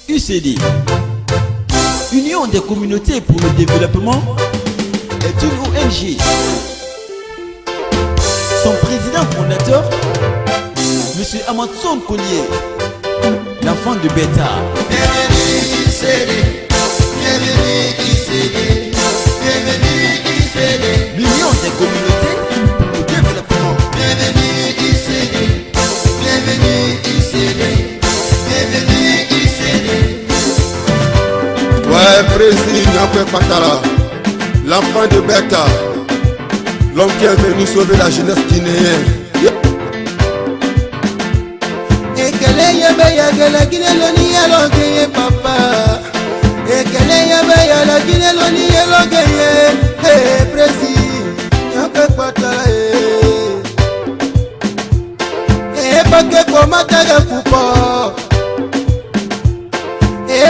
UCD, Union des communautés pour le développement, est une ONG. Son président fondateur, M. Amatson Collier, l'enfant de Beta. Bienvenue UCD, bienvenue UCD, bienvenue UCD. L'Union des communautés pour le développement. Bienvenue UCD, bienvenue UCD, bienvenue UCD. Ouais, président Nyakwe Patala, l'enfant de Beta, l'homme qui est venu sauver la jeunesse guinéenne. Ekele yabe yagela ginelo ni yaloge papa. Ekele yabe yala ginelo ni yaloge hey président Nyakwe Patala pake komata ga kupo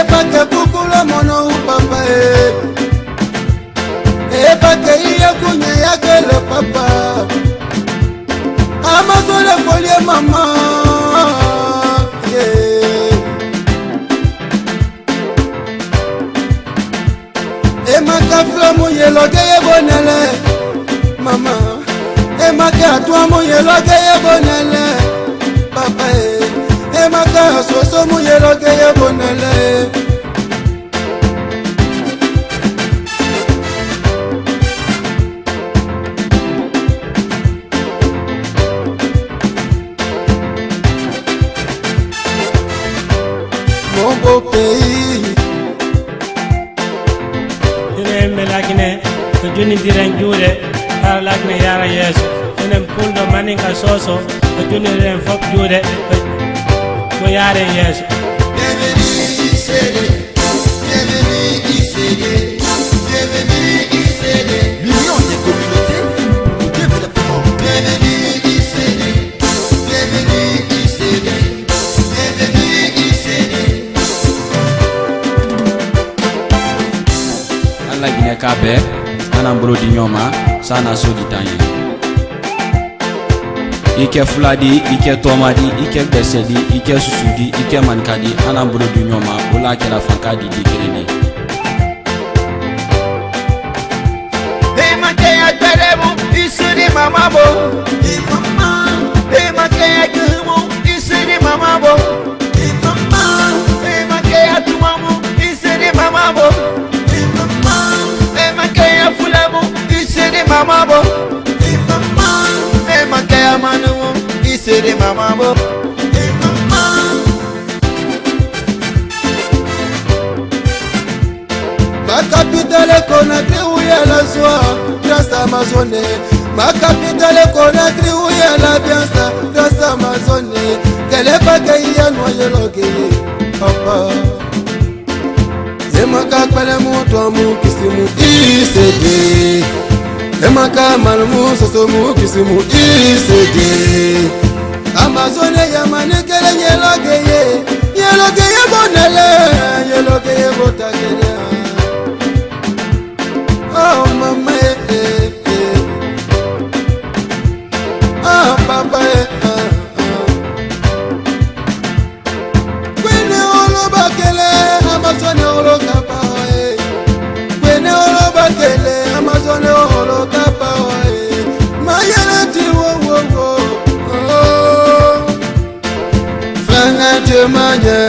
pake kukula mono papa pake iya kunya yake le papa Amazon folie mama maka flamu yeloge yebonele mama maka atwamu yeloge yebonele papa maka soso mu yeloge yebonele mon beau pays. Melagine ko joni diran juude har lagne yara yeso enen puldo maninga soso ko joni ren fop juude ko yare yeso. Bienvenue UCD, bienvenue UCD, bienvenue UCD. L'Union des communautés pour le développement. Bienvenue UCD, bienvenue UCD, bienvenue UCD. Allah Guinée Kabe, Anambro di Nyoma, Sana Sodi Tanye. Ike Fuladi, Ike Tomadi, Ike Besedi, Ike Susudi, Ike Mankadi, Anambro di Nyoma, Ola Kela Fankadi di Greni. Makaya Teremo, Isuni Mamabo, Makaya Kumo, Isuni Mamabo, Makaya Tumamu, Isuni Mamabo, Makaya Fulamu, Isuni Mamabo, Makaya Manu, Isuni Mamabo. Ma capitale est Conakry où il y a la joie, grâce à Amazon. Ma capitale est Conakry où il y a la bien-être, grâce à Amazon. Quel est pas qu'il y a noyé l'ogué, papa. C'est ma capitale mon qui se mou ICD. C'est ma capitale mon soso qui se mou ICD. Amazon yamane kele yeloge bonele, yeloge botakele. Oh mama papa Kwene olo bakele Amazon olo kapa Kwene olo bakele Amazon olo kapa Mayana ti wo Franga Dieu manye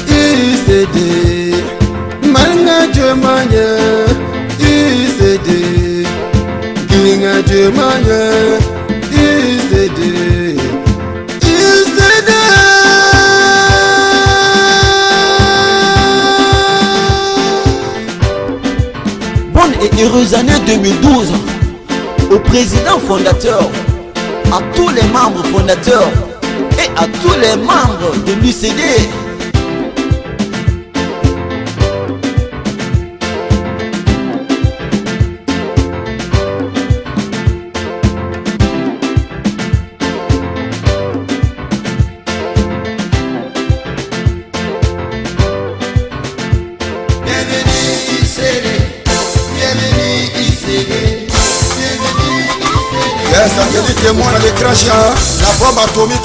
ICD Manga Dieu manye ICD, Ginga Jemanya, ICD, ICD. Bonne et heureuse année 2012 au président fondateur, à tous les membres fondateurs et à tous les membres de l'UCD. Yes, I'm moi les Krajia, la bombe atomique,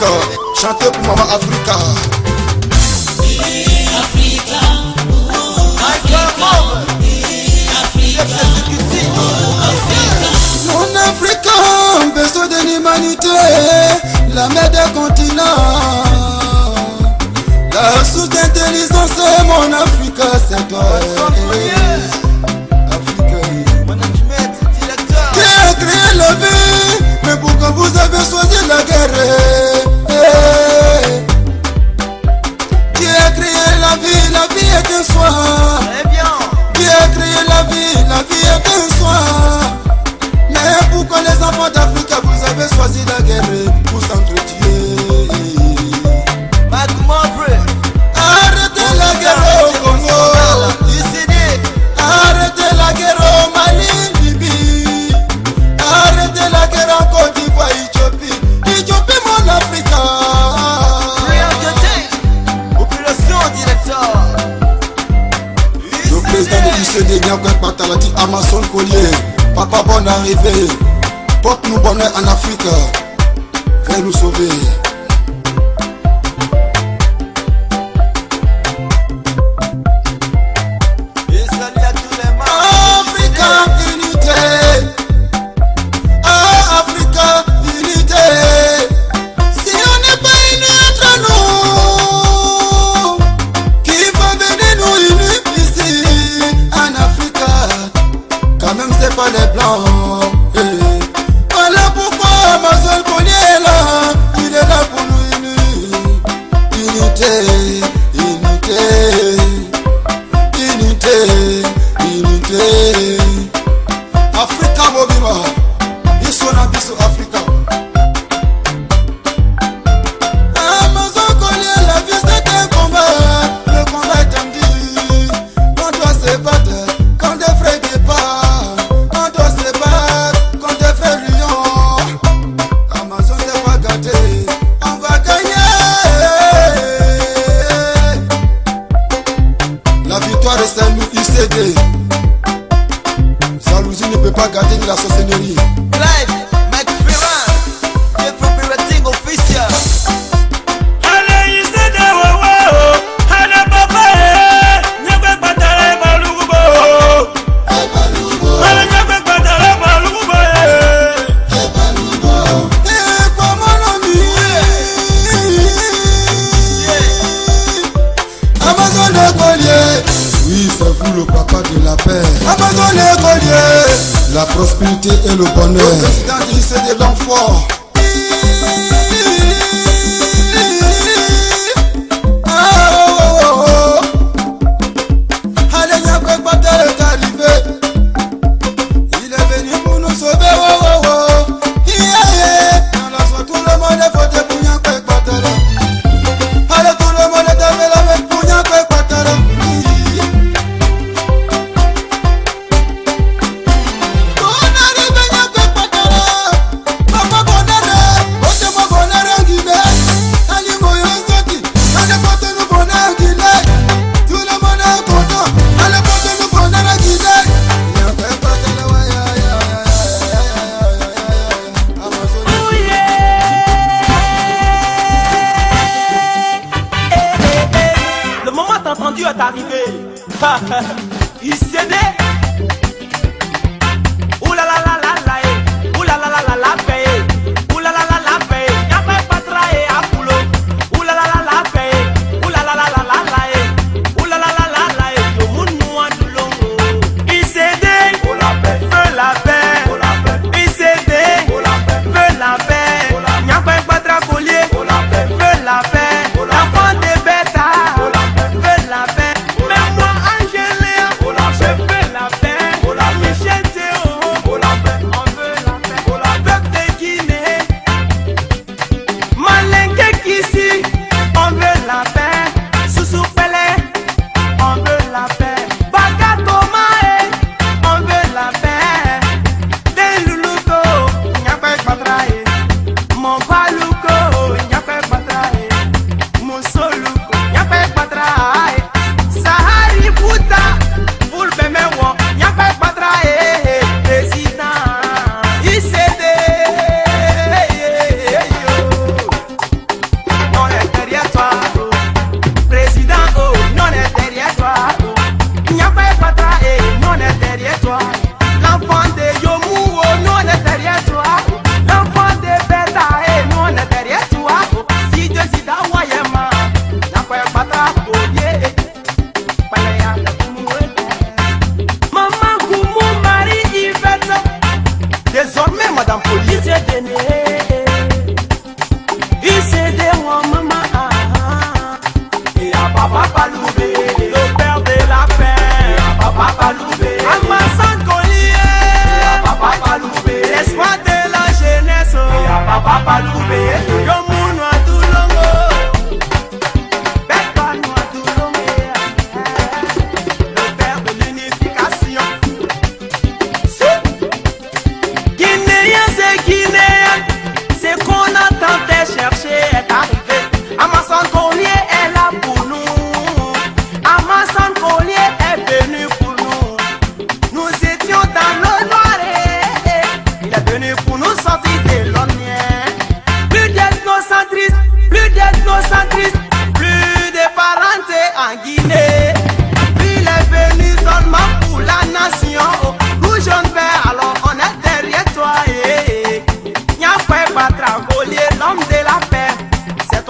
chantez pour Maman Africa. Mon Africa, besoin de l'humanité, la mère des continents. La source d'intelligence, mon Africa, c'est toi. Africa. Qui a créé la vie, mais pourquoi vous avez choisi la guerre? Qui a créé la vie est un soir. Qui a créé la vie est un soir. Mais pourquoi les enfants d'Afrique, vous avez choisi la guerre pour s'entretuer? Arrêtez la guerre au Congo. Arrêtez la guerre au Mali, Libye. Arrêtez la guerre en Côte d'Ivoire, Éthiopie. Éthiopie, mon Africa. Opération directeur. Le président de l'UCD, Niakwek Patalati, Amazon Collier. Papa, bonne arrivée. Porte-nous bonheur en Afrique. Viens nous sauver. Et salut à tous les membres. Africa unité. Ah, Africa unité. Si on n'est pas unis entre nous, qui va venir nous unir ici en Africa? Quand même c'est pas les blancs. Voilà pourquoi Amazon Collier est là. Il est là pour nous unir. Unité, unité. Unité, unité. Africa Mobima, Bissona Bisso Africa. Amazon Collier, la vie c'est un combat. Le combat est dit. On doit se battre quand des frères départent. On doit se battre quand des frères lions. Amazon n'est pas gâté. On va gagner. La victoire est celle nous ICD. Jalousie ne peut pas gâter ni la sorcellerie. Live, Mike Ferran, défibrillating officiel. Amazon est Collier. Oui, c'est vous le papa de la paix. Amazon est Collier. La prospérité et le Le bonheur. président du ICD l'homme fort. Allez, Niakwek Patal est arrivé. Il est venu pour nous sauver. Dans la soirée, tout le monde est voté pour Niakwek Patal. Allez, tout le monde est levé la main pour Niakwek Patal. Le moment attendu est arrivé. Il cédait. Ouh là là là là là, ouh là là là là là, ouh là là là là, y'a pas pas trahi à boulot. Ouh là là là là, ouh là là là là là, ouh là là là là là, tout le monde nous a du long. Il cédait, veut la paix, il cédait, veut la paix, y'a pas pas tracollier, veut la paix, l'enfant des bêtas, veut la paix, même moi Angélien, je veux la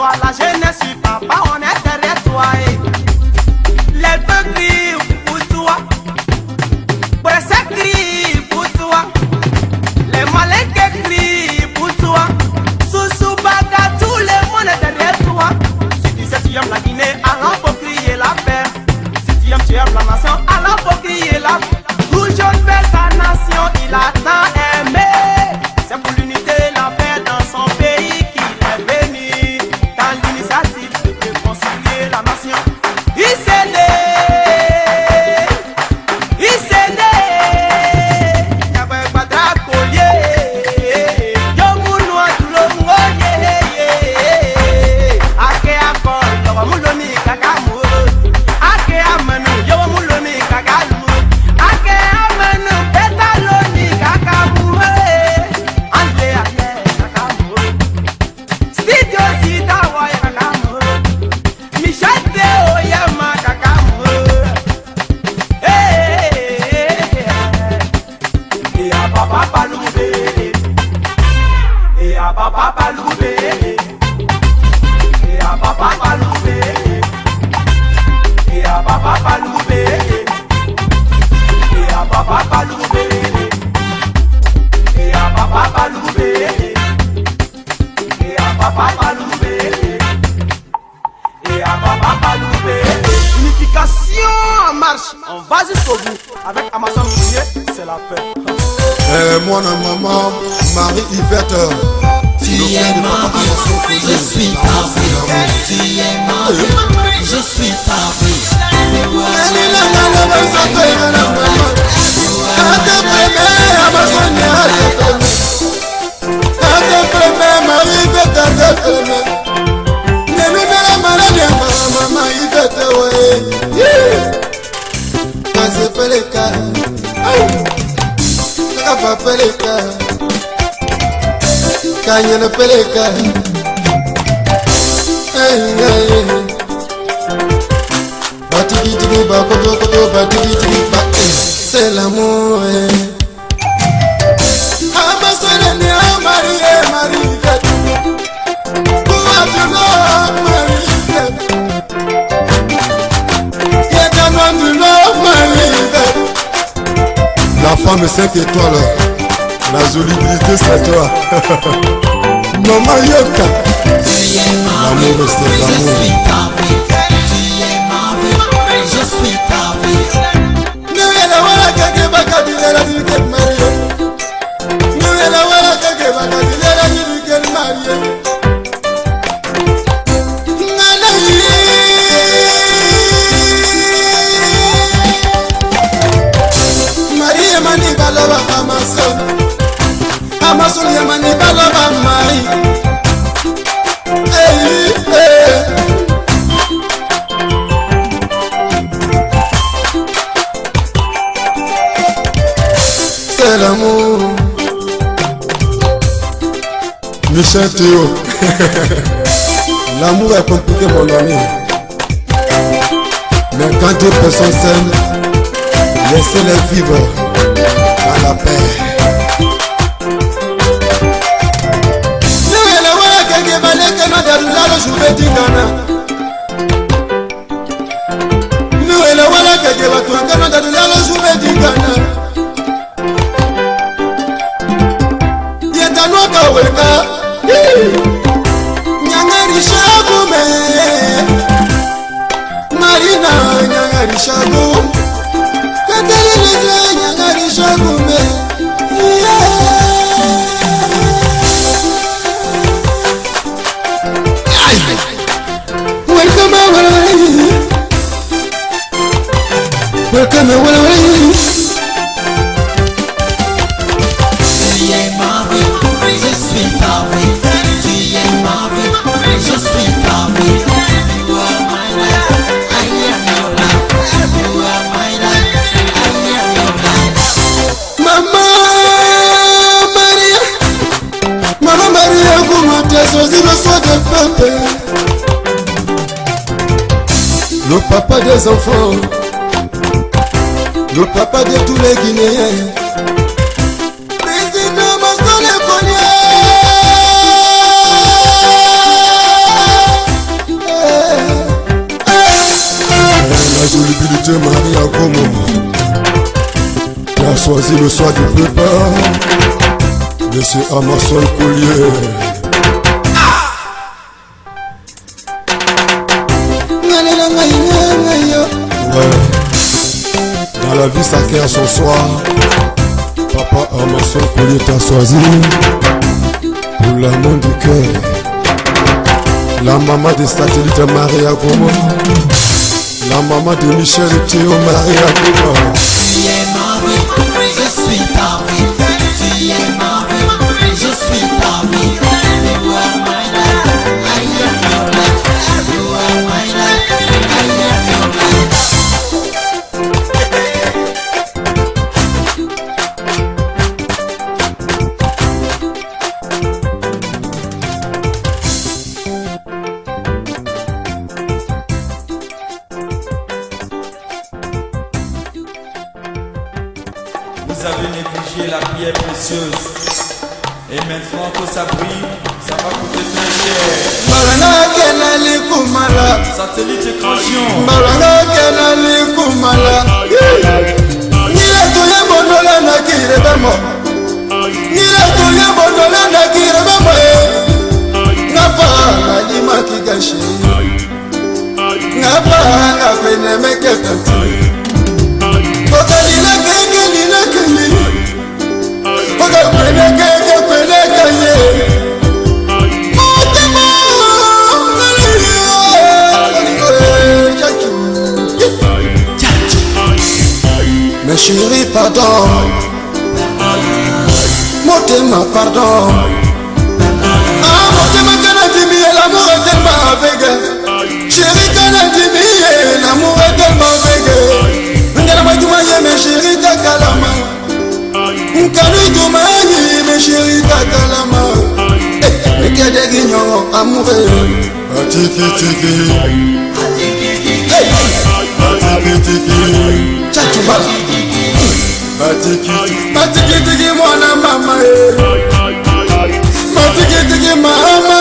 toi, la jeunesse du papa, on est derrière toi. Les bœufs crient pour toi, Bressa crie pour toi, les malins crient pour toi, Soussou Baga, tout le monde est derrière toi. Si tu sais tu aimes la Guinée, alors faut crier la paix. Si tu aimes la nation, alors faut crier la paix. Tout jeune fait sa nation, il a tant aimé. C'est pour l'unité, la paix dans son pays qu'il est venu. Dans l'initiative de réconcilier la nation. Il s'est né, il s'est né. Yabé Badra Koye, Yomuno Adulongo ye. Ake Akol, Yomulomi Kakamu. Ake Amanu, Yomulomi Kakamu. Ake Amanu, Petaloni Kakamu. Ande Ake Kakamu. Studio Sita Waya Kakamu. Michel Teo Yama Kakamu. Et à papa Paloubé. Et à papa Paloubé. Et à papa Paloubé. Et à papa Paloubé. Et à papa Paloubé. Et à papa Paloubé. Et à papa Paloubé. Et à papa Paloubé. Unification en marche. On va jusqu'au bout. Avec Amazon Mouillé, c'est la paix. Mon maman, Marie-Yvette. Tu es ma vie, je suis ta vie. Tu es ma vie, je suis ta vie. Kanyana peleka, batidi tidi ba koto koto batidi tidi ba, c'est l'amour. Amasole ni amarié Marie-Yvette, pourquoi tu l'as Marie-Yvette? Yétanois tu l'as Marie-Yvette. La femme 5 étoiles, la solubilité c'est toi. Maman Yoka. L'amour c'est l'amour. Je suis ta vie. Tu es ma vie, je suis ta vie. Nous la wala kake bakadile la duke Marie. Nous la wala kake bakadile la duke Marie. Marie mani balaba Amazon. Amazon yamani balaba Marie. C'est l'amour. Michel Théo. L'amour est compliqué mon ami. Mais quand deux personnes s'aiment, laissez-les vivre dans la paix. Marina Nyangarishago, Katalina Nyangarishago, welcome away. Tu es ma vie, je suis ta vie. Tu es ma vie, je suis ta vie. You are my life, I am your life. You are my life, I am your life. Mama Maria, comment t'es choisi le soir de papa? Le papa des enfants, le papa de tous les Guinéens. Président Maston le Cognac. satellite Maria Gomo qui a choisi le soir du prépa, Monsieur Amason Collier. Ouais, dans la vie ça crée son soir. Papa Amason Collier t'a choisi pour l'amour du cœur. La maman des satellites Maria Gomo, la maman de Michel et Théo Maria Gomo. Tu es ma vie, je suis ta vie. Tu es ma vie, je suis ta vie. You are my life, I am your life. You are my life, I am your life. Vous avez négligé la pierre précieuse. Et maintenant que ça brille, ça va coûter très cher. Malanga kenali kumala, Satellite écransion. malanga kenali kumala. Nile tuye bondola na kire bamo, nile tuye bondola na kire bamo. Ngapa ngalima kigashi, ngapa ngapene mekekati. Kokalila keke lila kene, kokalila keke kwele kene. Mais chérie, pardon. Motema, pardon. Ah, motema kanadimi, l'amour est tellement aveugle. Chérie kanadimi, l'amour est tellement aveugle. Ngana majumaye, mes chéris takalama. Nkanu jumaye, mes chéris takalama. Ekede guignon, amoureux. Atiki tiki, atiki tiki, Tchatchoubala. atiki tiki. Matiki tiki mwana mama Matiki tiki mama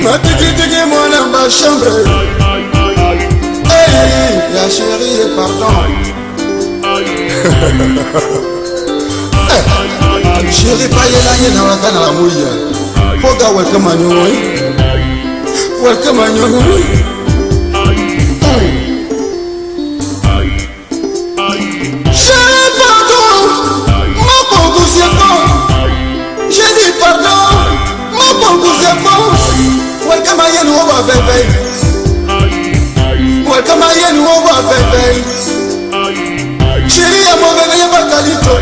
Matiki tiki mwana machambre. Hey, la chérie, pardon. Chérie, pas yéla na wakana la mouille. Foga welcome à nous. Welcome à nous. Chérie, pardon. Mon bon goût c'est bon. J'ai dit pardon. Mon bon goût c'est bon. Welcome à nous, on va bébé. Welcome à nous, on va bébé. Chérie, y'a mon bébé, y'a pas qualité.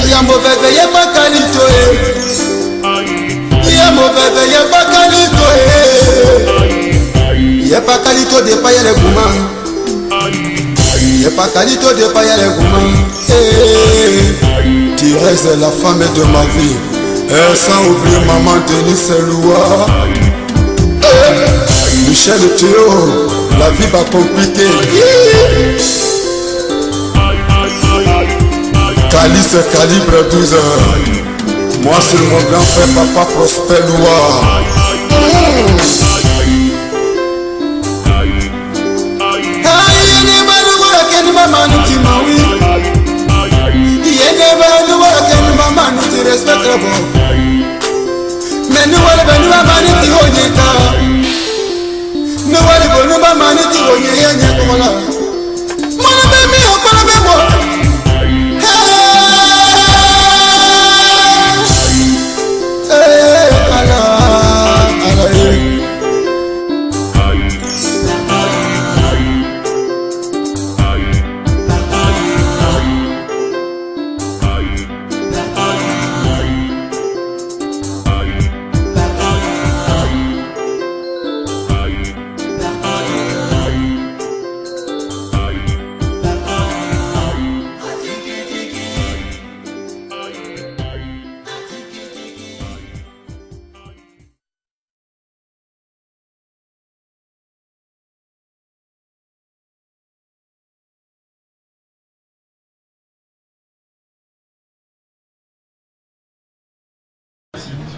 Y'a mon bébé, y'a pas qualité. Y'a mon bébé, y'a pas qualité. Y'a pas qualité de payer les goumans. Y'a pas qualité de payer les goumans. Tu restes la femme de ma vie. Et sans oublier maman Denis Eloua. Michel et Théo, la vie va compliquer. Calice calibre 12 heures. Moi c'est mon grand-père Papa Prosper Loua. Mais nous allons venir à Maniti Onyeka. Nous allons venir à Maniti Onyeka. Mon ami, on parle de moi.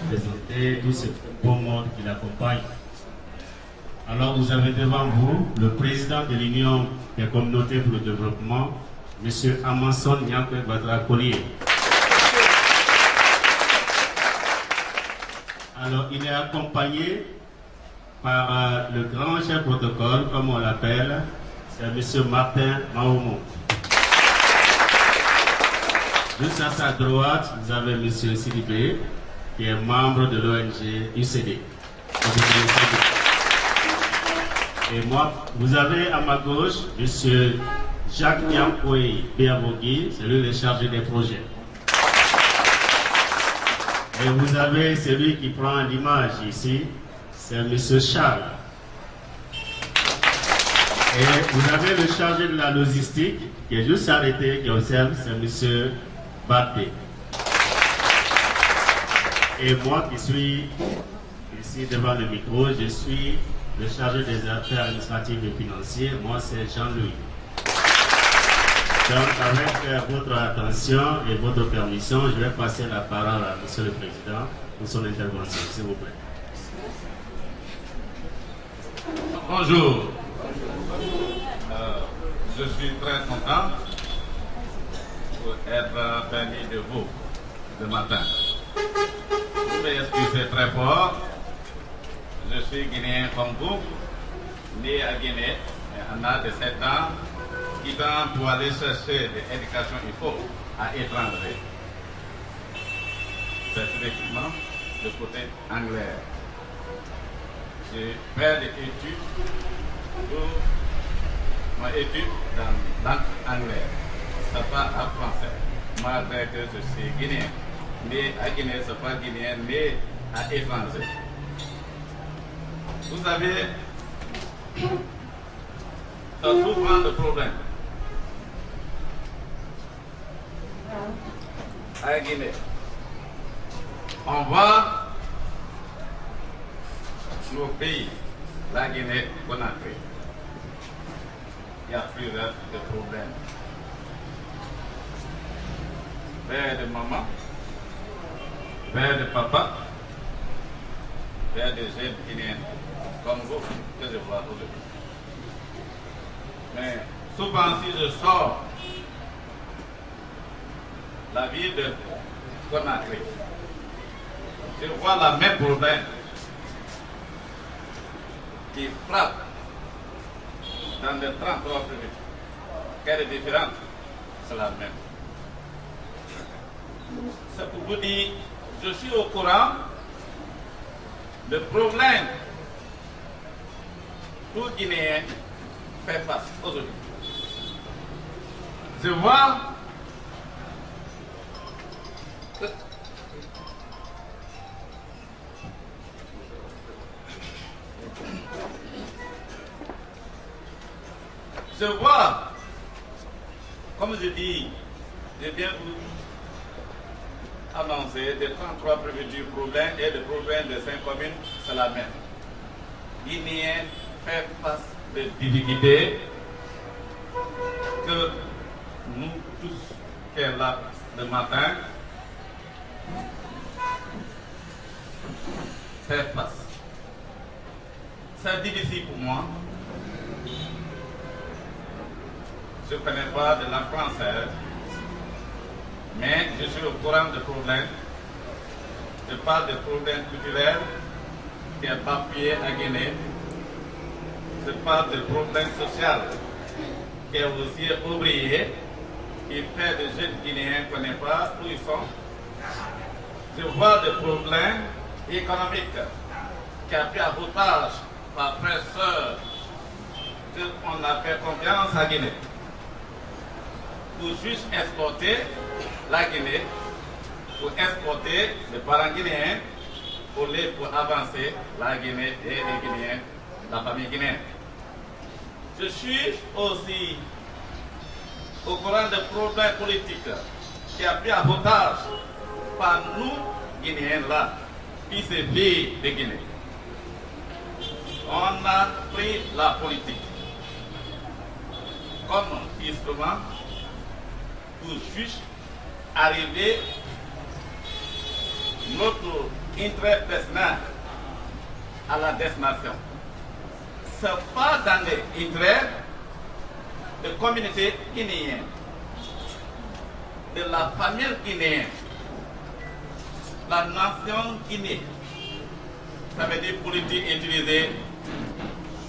Présenter tout ce beau monde qui l'accompagne. Alors vous avez devant vous le président de l'Union des communautés pour le développement, M. Amanson Nyankwe Badra-Collier. Alors il est accompagné par le grand chef protocole, comme on l'appelle, c'est M. Martin Mahoumou. Juste à sa droite, vous avez M. Sidibé, qui est membre de l'ONG UCD. Et moi, vous avez à ma gauche M. Jacques Niampoé Béabogui, c'est lui le chargé des projets. Et vous avez celui qui prend l'image ici, c'est M. Charles. Et vous avez le chargé de la logistique qui est juste arrêté, qui observe, c'est M. Barté. Et moi qui suis ici devant le micro, je suis le chargé des affaires administratives et financières, moi c'est Jean-Louis. Donc avec votre attention et votre permission, je vais passer la parole à M. le Président pour son intervention, s'il vous plaît. Bonjour. Je suis très content pour être parmi de vous ce matin. Vous m'excusez très fort. Je suis guinéen comme vous, né à Guinée, en âge de 7 ans, quittant pour aller chercher de l'éducation il faut à l'étranger. C'est effectivement le côté anglais. J'ai fait des études, mon étude dans langue anglaise, ça pas à français, malgré que je suis guinéen. Né à Guinée, c'est pas guinéen, né à étranger. Vous savez, ça souvent le problème. À Guinée, on voit nos pays, la Guinée, Conakry. Il y a plusieurs problèmes. Père de maman, père de papa, père de jeunes Guinéens, comme vous, que je vois aujourd'hui. Mais souvent, si je sors la ville de Conakry, je vois la même problème qui frappe dans les 33 préfectures. Quelle est la différence? C'est la même. C'est pour vous dire, je suis au courant le problème que tout Guinéen fait face aujourd'hui. Je vois que comme je dis, je viens vous annoncer les 33 préfectures problèmes et le problème de 5 communes, c'est la même. Guinéens fait face des difficultés que nous tous qui sommes là le matin fait face. C'est difficile pour moi. Je ne connais pas de langue française, mais je suis au courant des problèmes. Je parle des problèmes culturels qui est papier à Guinée. Je parle des problèmes sociaux qui est aussi ouvrier, qui fait des jeunes Guinéens qui ne connaissent pas où ils sont. Je vois des problèmes économiques qui a pris avantage par frères et sœurs qu'on a fait confiance à Guinée pour juste exporter la Guinée, pour exporter les parents guinéens, pour avancer la Guinée et les Guinéens, la famille guinéenne. Je suis aussi au courant des problèmes politiques qui a pris avantage par nous, Guinéens là, qui se vivent de Guinée. On a pris la politique comme instrument pour juste arriver notre intérêt personnel à la destination. ce n'est pas dans l'intérêt de la communauté guinéenne, de la famille guinéenne, la nation guinéenne. Ça veut dire politique utilisée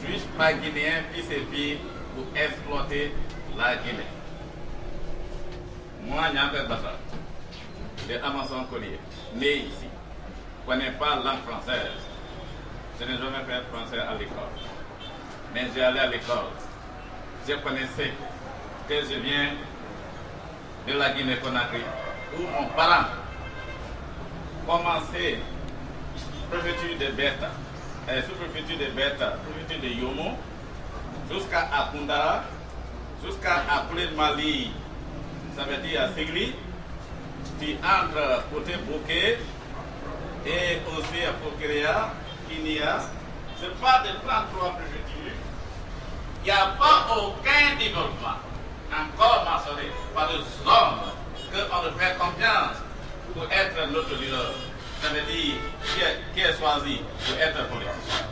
juste par Guinéens qui servir pour exploiter la Guinée. Moi, Nyanka Bassa, de Amazon Collier, né ici, je ne connais pas la langue française. Je n'ai jamais fait français à l'école. Mais j'ai allé à l'école. Je connaissais que je viens de la Guinée-Conakry, où mon parent commençait préfecture de Beta, sous-préfecture de Beta, préfecture de Yomo, jusqu'à Akundara, jusqu'à Apple Mali, ça veut dire à Sigli, puis entre côté Bouquet et aussi à Pokérea, Kinia, c'est pas de 33 préfectures. Il n'y a pas aucun développement, encore mentionné par les hommes, qu'on ne fait confiance pour être notre leader. Ça veut dire qui est choisi pour être politicien.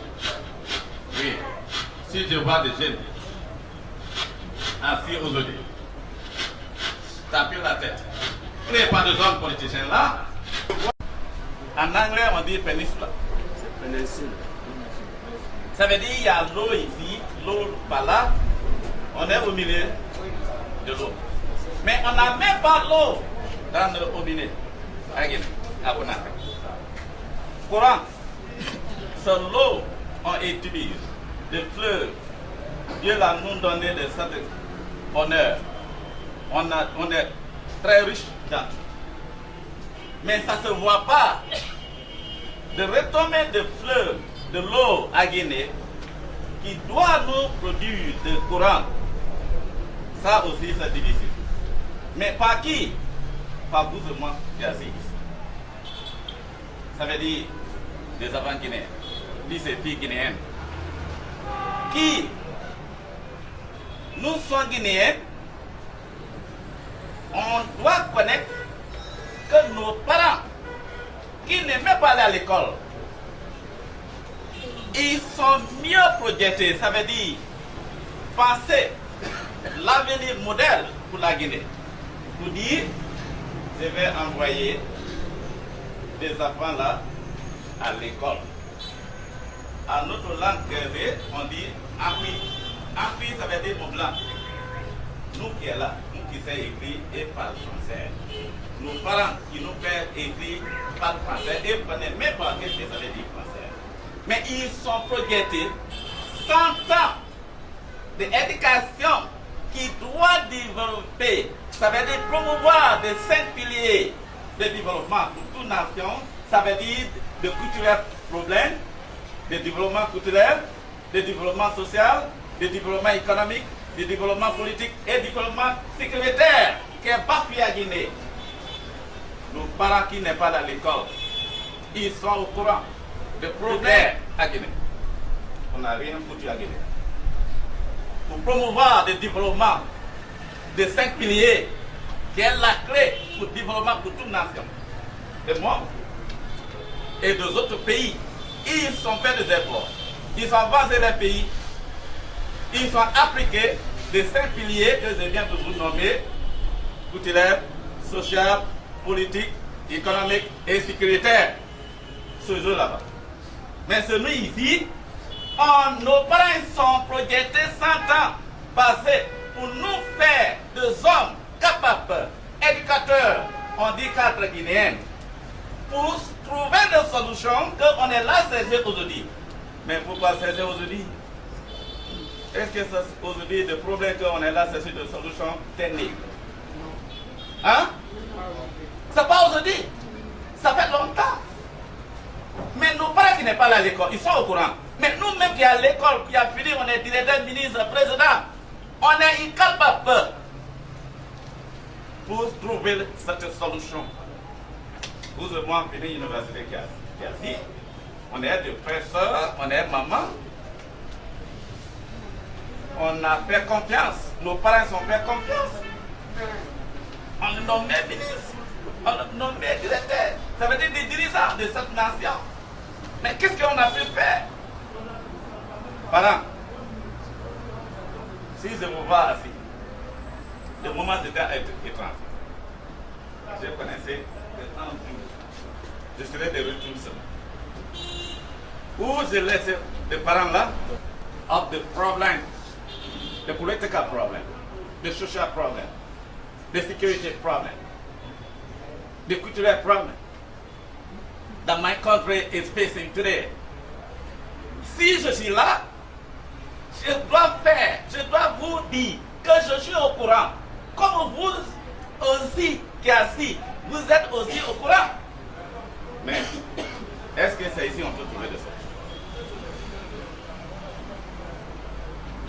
Oui, si je vois des jeunes assis aujourd'hui, taper la tête, il n'y a pas de hommes politiciens là. En anglais, on dit péninsula. Ça veut dire qu'il y a l'eau ici, l'eau par là, on est au milieu de l'eau. Mais on n'a même pas l'eau dans le robinet à Conakry. Courant, c'est l'eau qu'on utilise, des fleuves. Dieu l'a nous donné de cet honneur. On est très riche dans tout. Mais ça ne se voit pas. De retomber des fleuves, de l'eau à Guinée, qui doit nous produire du courant, ça aussi c'est difficile. Mais par qui? Par vous et moi qui assis ici. Ça veut dire des enfants guinéens, des filles guinéennes, qui nous sommes guinéens, on doit connaître que nos parents qui n'aimaient pas aller à l'école, ils sont mieux projetés, ça veut dire penser l'avenir modèle pour la Guinée. Pour dire, je vais envoyer des enfants là à l'école. À notre langue, on dit Amphi. Amphi, ça veut dire mon blanc. Nous qui sommes là, nous qui sommes écrits et parlent français. Nos parents qui nous font écrire parlent français et ne connaissent même pas ce que ça veut dire français. Mais ils sont projetés 100 ans d'éducation qui doit développer, ça veut dire promouvoir des 5 piliers de développement pour toute nation, ça veut dire de culturel problème, de développement culturel, de développement social, de développement économique, de développement politique et de développement sécuritaire qui est bafoué à Guinée. Nos parents qui n'est pas dans l'école, ils sont au courant des problèmes à Guinée. On n'a rien foutu à Guinée. Pour promouvoir le développement des 5 piliers qui est la clé pour le développement pour toute nation, des membres et des autres pays, ils ont fait des efforts. Ils ont avancé les pays. Ils ont appliqué les 5 piliers que je viens de vous nommer, culturel, social, politique, économique et sécuritaire. Ce jour là-bas. Mais celui ici, nos parents sont projetés 100 ans passés pour nous faire des hommes capables, éducateurs, on dit cadres guinéens, pour trouver des solutions qu'on est là chercher aujourd'hui. Mais pourquoi chercher aujourd'hui? Est-ce que c'est aujourd'hui des problèmes qu'on est là chercher des solutions techniques? Hein? C'est pas aujourd'hui. Ça fait longtemps. Mais nos parents qui n'est pas là à l'école, ils sont au courant. Mais nous-mêmes qui à l'école, qui a fini, on est directeur, ministre, président, on est incapable pour trouver cette solution. Vous et moi, fini l'université qui a dit, on est des frères, sœurs, on est maman. On a fait confiance. Nos parents ont fait confiance. On est nommé ministre, on est nommé directeur. Ça veut dire des dirigeants de cette nation. Mais qu'est-ce qu'on a pu faire? Parents, Si je vous vois assis, le moment c'était étrange. Je connaissais un jour, je serais de retour seul. Où je laisse les parents là, of the problem, the political problem, the social problem, the security problem, the cultural problem that my country is facing today. Si je suis là, je dois vous dire que je suis au courant. Comme vous aussi qui êtes assis, vous êtes aussi au courant. Mais est-ce que c'est ici qu'on peut trouver de ça?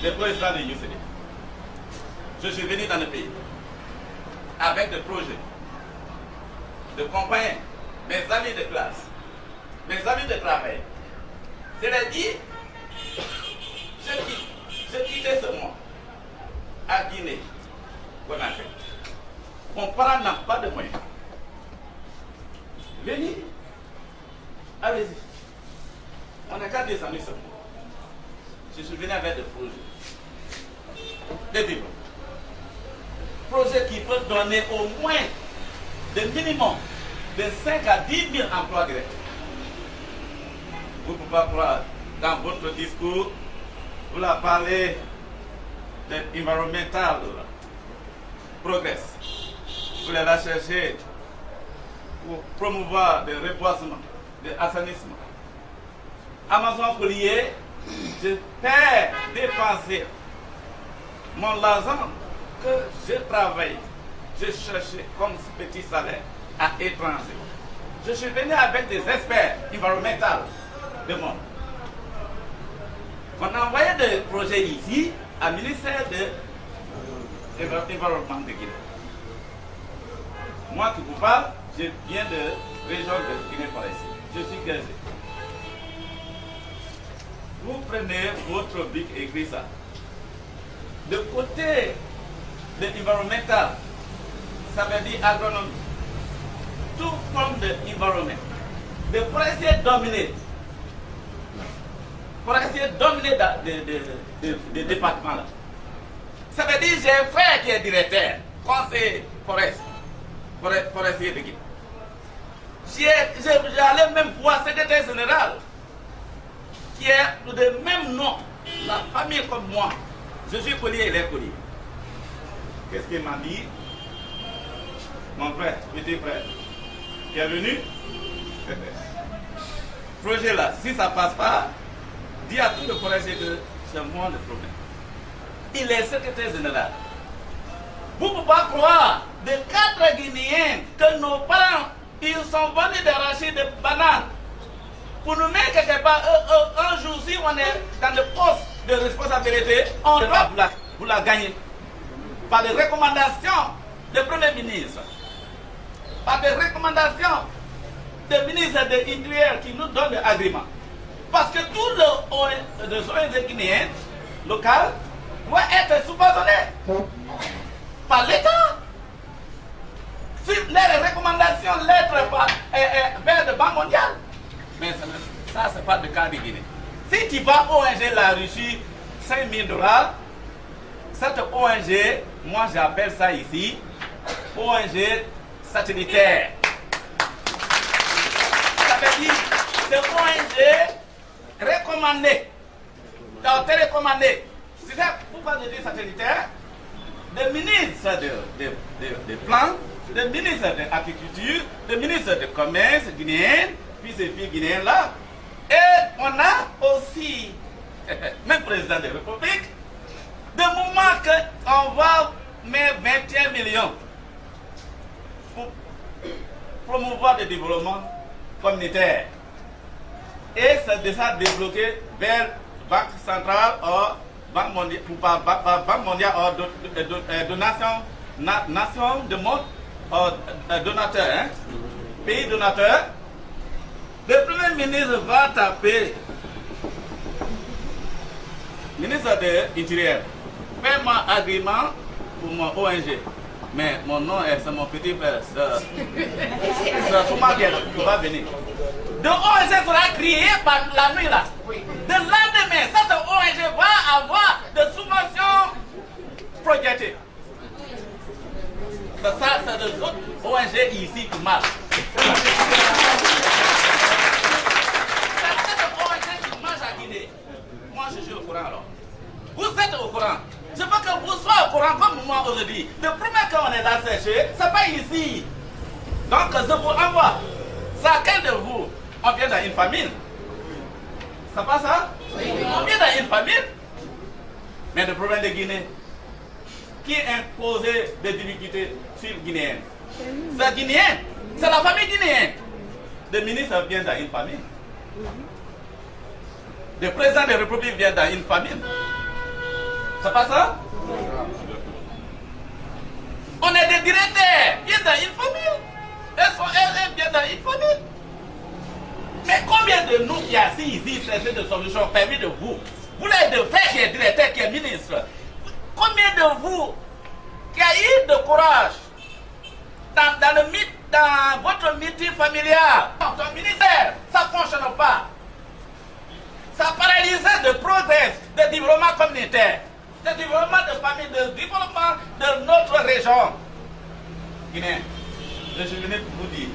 Le président de UCD, je suis venu dans le pays avec des projets de compagnie, mes amis de classe, mes amis de travail. C'est-à-dire, je quittais ce mois à Guinée, Conakry. Mon parent n'a pas de moyens. Venez, allez-y. On n'a qu'à descendre ce mois. Je suis venu avec des projets. Des développements. Projets qui peuvent donner au moins le minimum de 5 à 10 000 emplois directs. Vous ne pouvez pas croire, dans votre discours, vous la parlez de environmental progress. Vous allez la chercher pour promouvoir le reboisement, l'assainissement. Amazon Collier, je fais dépenser mon argent que je travaille, je cherchais comme petit salaire à étranger. Je suis venu avec des experts environnementaux de monde. On a envoyé des projets ici au ministère de l'Environnement de Guinée. Moi qui vous parle, je viens de région de Guinée-Conakry. Je suis gazé. Vous prenez votre bic et écrivez ça. De côté de l'environnemental, ça veut dire agronomie. Tout forme de environnement. De pour essayer de dominer. Pour essayer de dominer des départements là. Ça veut dire j'ai un frère qui est directeur, conseiller forestier de Guinée. J'allais même voir secrétaire général qui est de même nom, la famille comme moi. Je suis collier, il est collier. Qu'est-ce qu'il m'a dit? Mon frère, petit frère, qui est venu. Projet là, si ça passe pas, dis à tout le forestier que c'est moi le problème. Il est secrétaire général. Vous ne pouvez pas croire, de 4 Guinéens, que nos parents, ils sont venus d'arracher des bananes. Pour nous mettre quelque part, un jour, si on est dans le poste de responsabilité, on doit vous la gagner. Par des recommandations du Premier ministre. Par des recommandations des ministres de l'Intérieur qui nous donnent l'agrément. Parce que tous les ONG guinéens locales doivent être subventionnés par l'État. Suivre les recommandations, lettres vers le Banque mondiale. Mais ça, ce n'est pas le cas de Guinée. Si tu vas ONG la Russie, 5 000 $, cette ONG, moi j'appelle ça ici, ONG satellitaire. Ça veut dire que ONG recommandée, télécommandée. C'est ça pourquoi je dis satellitaire. Le ministre de plans, le ministre de l'agriculture, le ministre de commerce guinéen, puis ces filles guinéennes là. Et on a aussi, même président de la République, de moment qu'on va mettre 21 millions pour promouvoir le développement communautaire. Et c'est déjà débloqué vers Banque centrale ou Banque mondiale, Banque mondiale ou nation de monde, donateur, hein? Pays donateur. Le Premier ministre va taper ministre de l'Intérieur. Fais-moi agrément pour mon ONG. Mais mon nom c'est mon petit frère. C'est comment qui va venir. De ONG sera créé par la nuit là. De lendemain, cette ONG va avoir des subventions projeter. Ça, c'est les autres ONG ici qui marchent. C'est les ONG qui marchent à Guinée. Moi, je suis au courant alors. Vous êtes au courant. Je veux que vous soyez au courant comme moi aujourd'hui. Le premier qu'on est là séché, c'est pas ici. Donc, je vous envoie. Chacun de vous, on vient dans une famille. C'est pas ça? On vient dans une famille. Mais le problème de Guinée, qui imposait des difficultés sur les Guinéens? C'est Guinéen. C'est la famille guinéenne. Le ministre vient dans une famille. Le président de la République vient dans une famille. C'est pas ça? On est des directeurs. Viennent dans une famille. Elles viennent dans une famille. Mais combien de nous qui assis ici, cherchent des solutions permis de vous? Vous l'avez de faire qui est directeur, qui est ministre. Combien de vous qui a eu de courage dans votre meeting familial, dans le ministère, ça ne fonctionne pas. Ça paralyse le progrès du développement communautaire, du développement de famille, du développement de notre région. Guinée, je venais pour vous dire,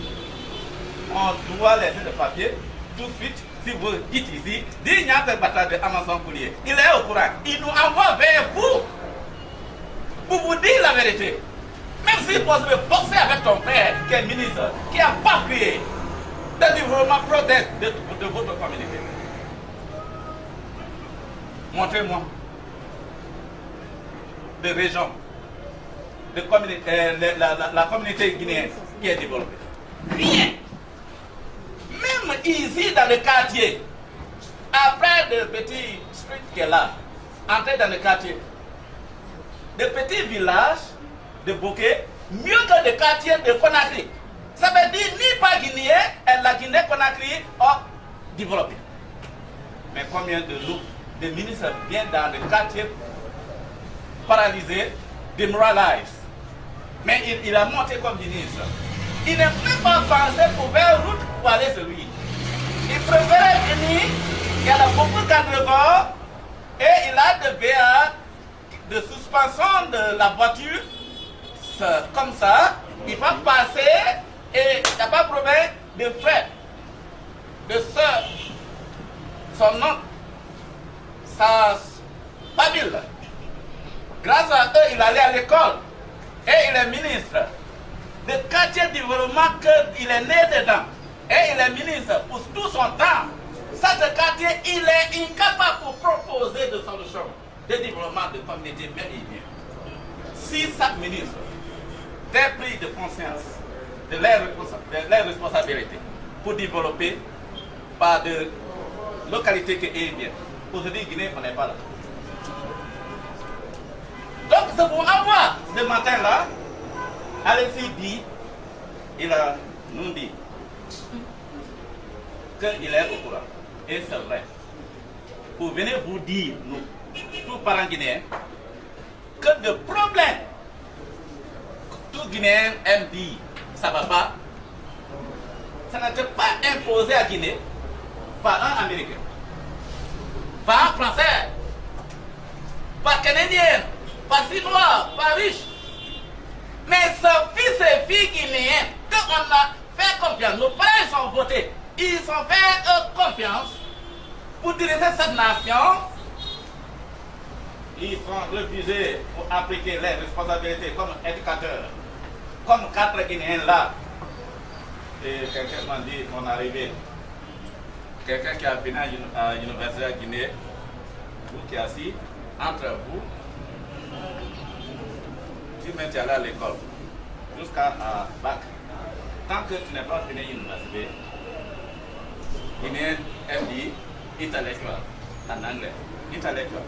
on doit laisser le papier tout de suite. Si vous dites ici, dites n'y a pas de bataille de Amazon Coulier. Il est au courant. Il nous envoie vers vous pour vous dire la vérité. Même si vous pouvez boxer avec ton père, qui est ministre, qui n'a pas créé le développement progrès de votre communauté. Montrez-moi des régions, la communauté guinéenne qui est développée. Rien. Même ici dans le quartier, après le petit street qui est là, entrer dans le quartier, des petits villages de Bokeh, mieux que des quartiers de Conakry. Ça veut dire ni pas guinéen et la Guinée-Conakry ont développé. Mais combien de nous, des ministres viennent dans le quartier paralysé, démoralisé. Mais il a monté comme ministre. Il n'a même pas pensé pour faire route pour aller sur lui. Il préférait venir, il y a beaucoup d'endroits et il a de BA de suspension de la voiture. Comme ça, il va passer et il n'y a pas de problème de frère, de soeur, son nom, sa famille. Grâce à eux, il allait à l'école et il est ministre. Le quartier de développement qu'il est né dedans et il est ministre pour tout son temps. Ça, ce quartier, il est incapable pour proposer des solutions de développement de communauté bien et bien. Si chaque ministre est pris de conscience de leurs responsabilités pour développer par de localités qui est bien. Aujourd'hui, Guinée, on n'est pas là. Donc, je vous envoie ce matin-là. Alexis dit, il a nous dit qu'il est au courant. Et c'est vrai. Pour venir vous dire, nous, tous parents guinéens, que le problème, tout Guinéen aime dire, ça ne va pas, ça n'était pas imposé à Guinée par un Américain, par un Français, par Canadien, par Chinois, par riche. Mais ce fils et filles guinéens, qu'on a fait confiance, nos parents ils sont votés, ils ont fait confiance pour diriger cette nation. Ils sont refusés pour appliquer les responsabilités comme éducateurs, comme 4 Guinéens là. Et quelqu'un m'a dit, mon arrivée, quelqu'un qui a venu à l'université de Guinée, vous qui êtes assis, entre vous, tu es allé à l'école jusqu'à bac. Tant que tu n'es pas fini l'université, Guinéen dit intellectuel en anglais. Intellectuel.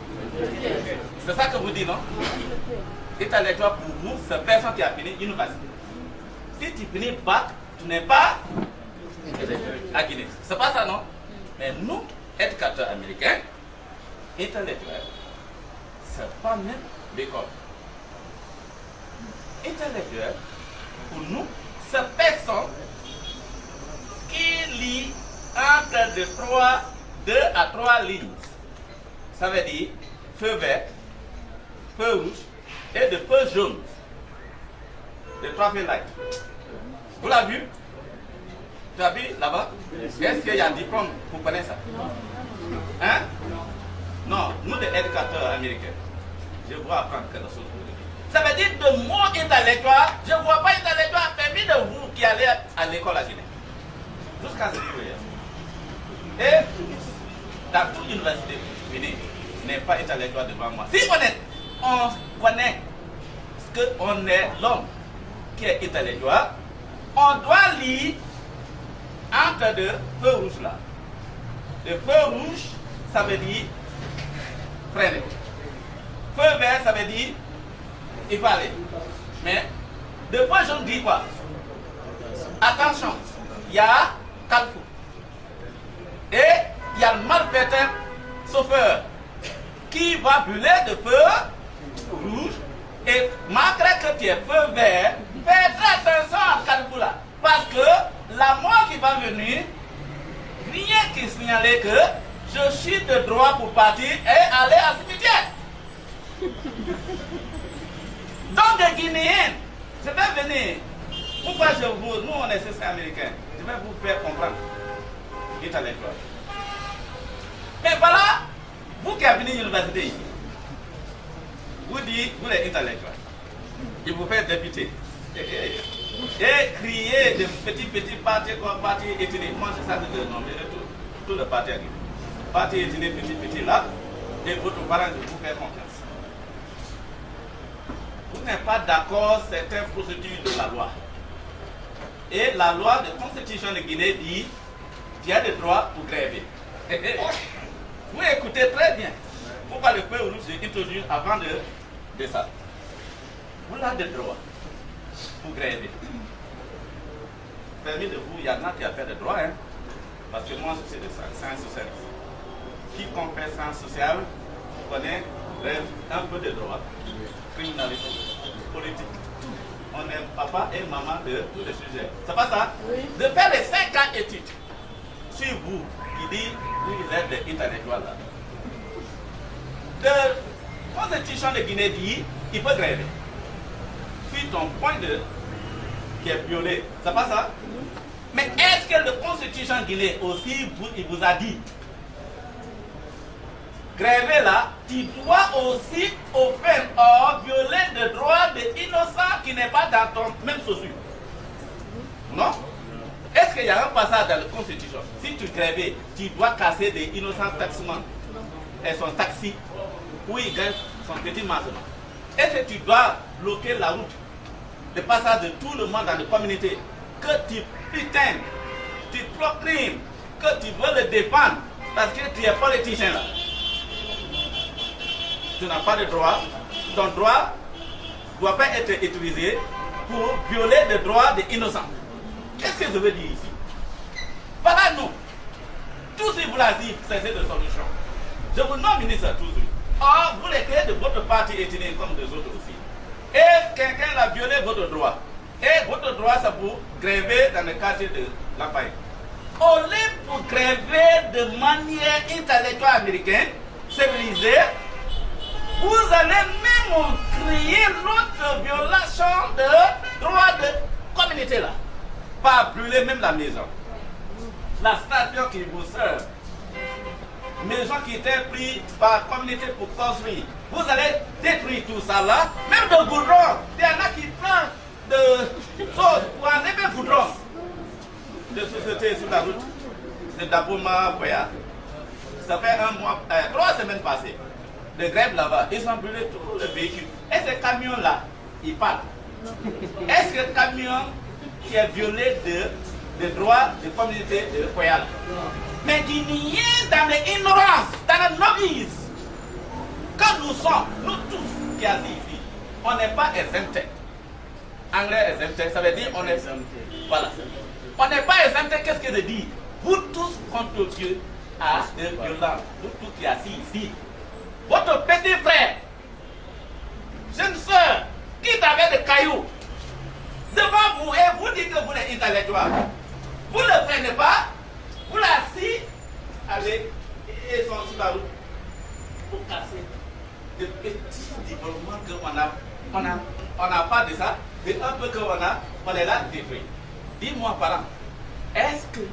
C'est ça que vous dites, non? Intellectuel pour vous, c'est personne qui a fini l'université. Si tu finis bac, tu n'es pas à Guinée. C'est pas ça, non? Mais nous, éducateurs américains, intellectuels, c'est pas même l'école. Intellectuel, pour nous, c'est personne qui lit entre 2 à 3 lignes. Ça veut dire feu vert, feu rouge, et de feux jaunes. De traffic light. Vous l'avez vu? Tu as vu là-bas? Est-ce qu'il y a un diplôme pour connaître ça? Hein? Non, nous les éducateurs américains, je vois apprendre quelque chose. Ça veut dire de mon intellectuel, je ne vois pas intellectuel parmi de vous qui allez à l'école à Guinée. Jusqu'à ce jour. Et dans toute l'université, Guinée n'est pas intellectuel devant moi. Si on connaît ce qu'on est l'homme qui est intellectuel, on doit lire entre deux feux rouges là. Le feu rouge, ça veut dire freiner. Feu vert, ça veut dire il faut aller. Mais de fois je dis quoi? Attention, il y a calcul. Et il y a le malfaiteur chauffeur qui va brûler de feu rouge et malgré que tu es feu vert, fais très attention à calcul là. Parce que la mort qui va venir, rien qui signale que je suis de droit pour partir et aller à cimetière. Donc les Guinéens, je vais venir. Pourquoi nous on est citoyens américains, je vais vous faire comprendre. Intellectuel. Mais voilà, vous qui avez venu à l'université ici, vous dites, vous êtes intellectuel. Il vous fait député. Et crier de petits partis comme parti ethnique. Moi, c'est ça que je nomme tout le parti ethnique. Parti ethnique, petit là, et votre parent de vous faire confiance. Vous n'êtes pas d'accord certaines procédures de la loi. Et la loi de constitution de Guinée dit qu'il y a des droits pour gréver. Vous écoutez très bien. Pourquoi le feu rouge est introduit avant de ça? Vous avez des droits pour gréver. Parmi de vous, il y en a qui a fait des droits, hein? Parce que moi, je suis de sciences sociales. Quiconque fait sciences sociales connaît un peu de droits, criminalité, politique. On est papa et maman de tous les sujets. C'est pas ça? Oui. De faire les 5 ans études sur vous qui dit vous êtes des intellectuels là. La constitution de Guinée dit il faut gréver. Puis ton point de qui est violé, c'est pas ça? Mais est-ce que la constitution de Guinée aussi il vous a dit gréver là, tu dois aussi offrir ou violer le droit de l'innocent qui n'est pas dans ton même chaussure? Non? Est-ce qu'il y a un passage dans la Constitution? Si tu grèves, tu dois casser des innocents taximans et son taxi, où il gagne son petit massement. Est-ce que tu dois bloquer la route, le passage de tout le monde dans la communauté, que tu putain, tu proclames, que tu veux le défendre parce que tu es politicien là? Tu n'as pas de droit. Ton droit ne doit pas être utilisé pour violer le droit des innocents. Qu'est-ce que je veux dire ici? Voilà, nous. Tout ce que vous l'avez dit, c'est de solution. Je vous nomme ministre tout de suite. Or, vous les créez de votre parti ethnique comme des autres aussi. Et quelqu'un a violé votre droit. Et votre droit, c'est pour gréver dans le quartier de la paille. Au lieu pour gréver de manière intellectuelle américaine, civilisée, vous allez même créer l'autre violation de droit de communauté là. Pas brûler même la maison. La station qui vous sert. Maison qui était prise par la communauté pour construire. Vous allez détruire tout ça là. Même le goudron. Il y en a qui prennent de choses pour enlever le goudron. De société sur la route. C'est d'Abouma Boya. Ça fait 3 semaines passées. De grève là-bas, ils ont brûlé tous les véhicules. Et ce camion-là, il parle. Est-ce que le camion qui a violé des droits de communauté de Koyal? Mais il n'y a dans l'ignorance, dans la novice, quand nous sommes, nous tous qui assis ici, on n'est pas exemptés. Anglais exempté, ça veut dire on est exempté. Voilà. On n'est pas exempté, qu'est-ce que je dis? Vous tous contre Dieu à de violence, vous tous qui assis ici. Votre petit frère, jeune soeur, qui avait des cailloux devant vous et vous dites que vous êtes intellectuel. Vous ne le prenez pas, vous l'assis, allez, et sont sur la route pour casser de petits développements qu'on a On n'a pas de ça. Et un peu qu'on a, on est là détruit. Dis-moi, parents, est-ce que,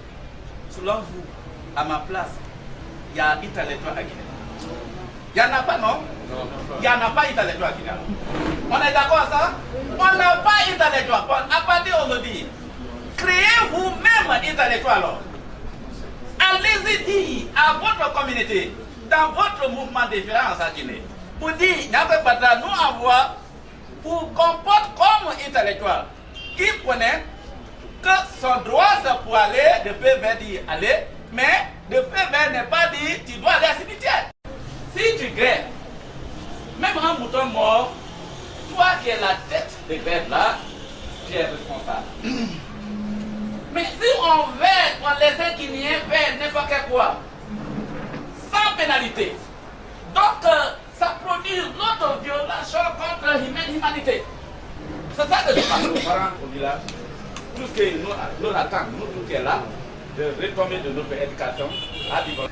selon vous, à ma place, il y a intellectuel à Guinée? Il n'y en a pas, non? Il n'y en a pas intellectuel à Guinée. On est d'accord à ça? On n'a pas intellectuel. À partir d'aujourd'hui, créez vous-même intellectuel alors. Allez-y dire à votre communauté, dans votre mouvement de différence à Guinée, pour dire, nous envoie pour comporte comme intellectuel, qui connaît que son droit c'est pour aller, de faire dire aller, mais de faire n'est pas dire tu dois aller à cimetière. Si tu grèves, même un mouton mort, toi qui es la tête de grève là, tu es responsable. Mais si on laisse Guinéens faire n'importe quoi, sans pénalité, donc ça produit l'autre violation contre l'humanité. C'est ça que je parle aux parents au village. Tout ce que nous attendons, nous tous qui est là, de réformer de notre éducation à Dijon.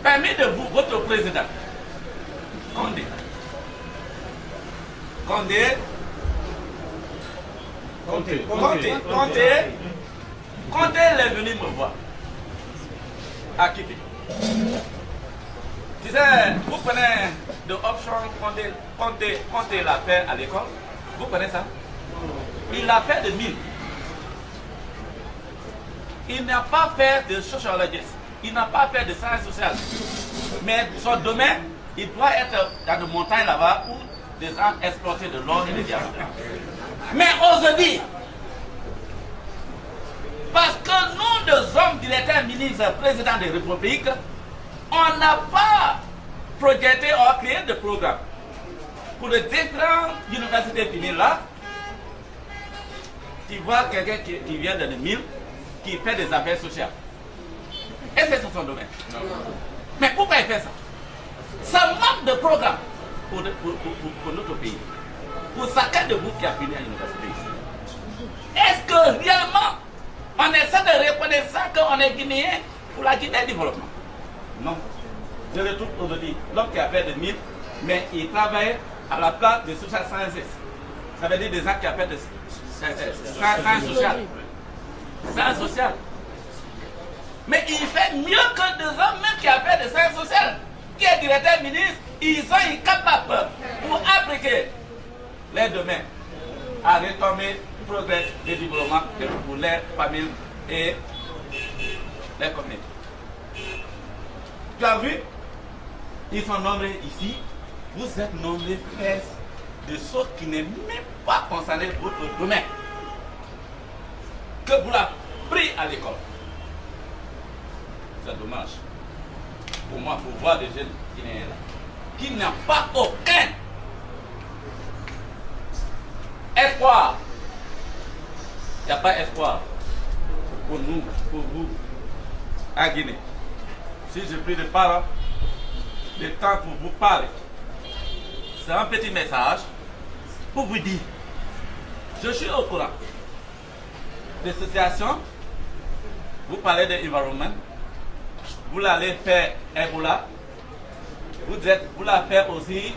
Permis de vous, votre président, Condé est venu me voir à Kippi. Tu sais, vous prenez de option Condé l'a fait à l'école. Vous connaissez ça? Il l'a fait de 1000. Il n'a pas fait de sociologie. Il n'a pas fait de sciences sociales. Mais son domaine, il doit être dans les montagnes là-bas où des gens exploitaient de l'or et des diamants. Mais aujourd'hui, parce que nous, deux hommes, directeurs, ministres, présidents de la République, on n'a pas projeté ou créé de programme pour les différentes universités finies là. Tu vois quelqu'un qui vient de 1000 qui fait des affaires sociales. Et c'est son domaine. Non. Mais pourquoi il fait ça? Ça manque de programme pour notre pays. Pour chacun de vous qui a fini à l'université ici. Est-ce que réellement on essaie de reconnaître ça qu'on est Guinéen pour la Guinée développement? Non. Je retrouve aujourd'hui l'homme qui a fait de 1000, mais il travaille à la place de social sciences. Ça veut dire des gens qui ont fait de sciences sociales. Sciences sociales. Mais il fait mieux que des hommes même qui ont fait de sciences sociales, qui est directeur ministre, ils sont incapables pour appliquer les domaines à réformer le progrès et développement pour les familles et les communautés. Tu as vu? Ils sont nombreux ici. Vous êtes nombreux faire de choses qui n'est même pas concernées votre domaine. Que vous l'avez pris à l'école. C'est dommage. Pour moi, pour voir des jeunes Guinéens là, qui n'ont pas aucun espoir. Il n'y a pas espoir pour nous, pour vous, à Guinée. Si je prie les parents, le temps pour vous parler, c'est un petit message pour vous dire, je suis au courant des situations, vous parlez de l'environnement, vous allez faire Ebola, vous l'avez fait aussi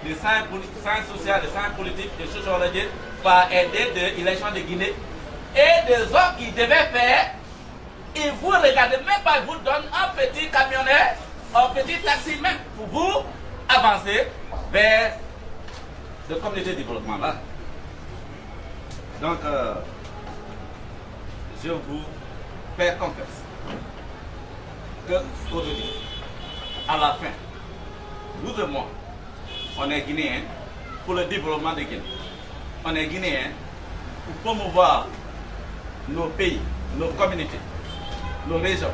des sciences sociales, des sciences politiques, des sociologies, par aider de l'élection de Guinée. Et des hommes qui devaient faire, ils vous regardez même pas, ils vous donnent un petit camionneur, un petit taxi même pour vous avancer vers le communauté de développement là. Donc, je vous fais confiance que aujourd'hui, à la fin, vous et moi, on est Guinéens pour le développement de Guinée. On est Guinéens pour promouvoir nos pays, nos communautés, nos régions,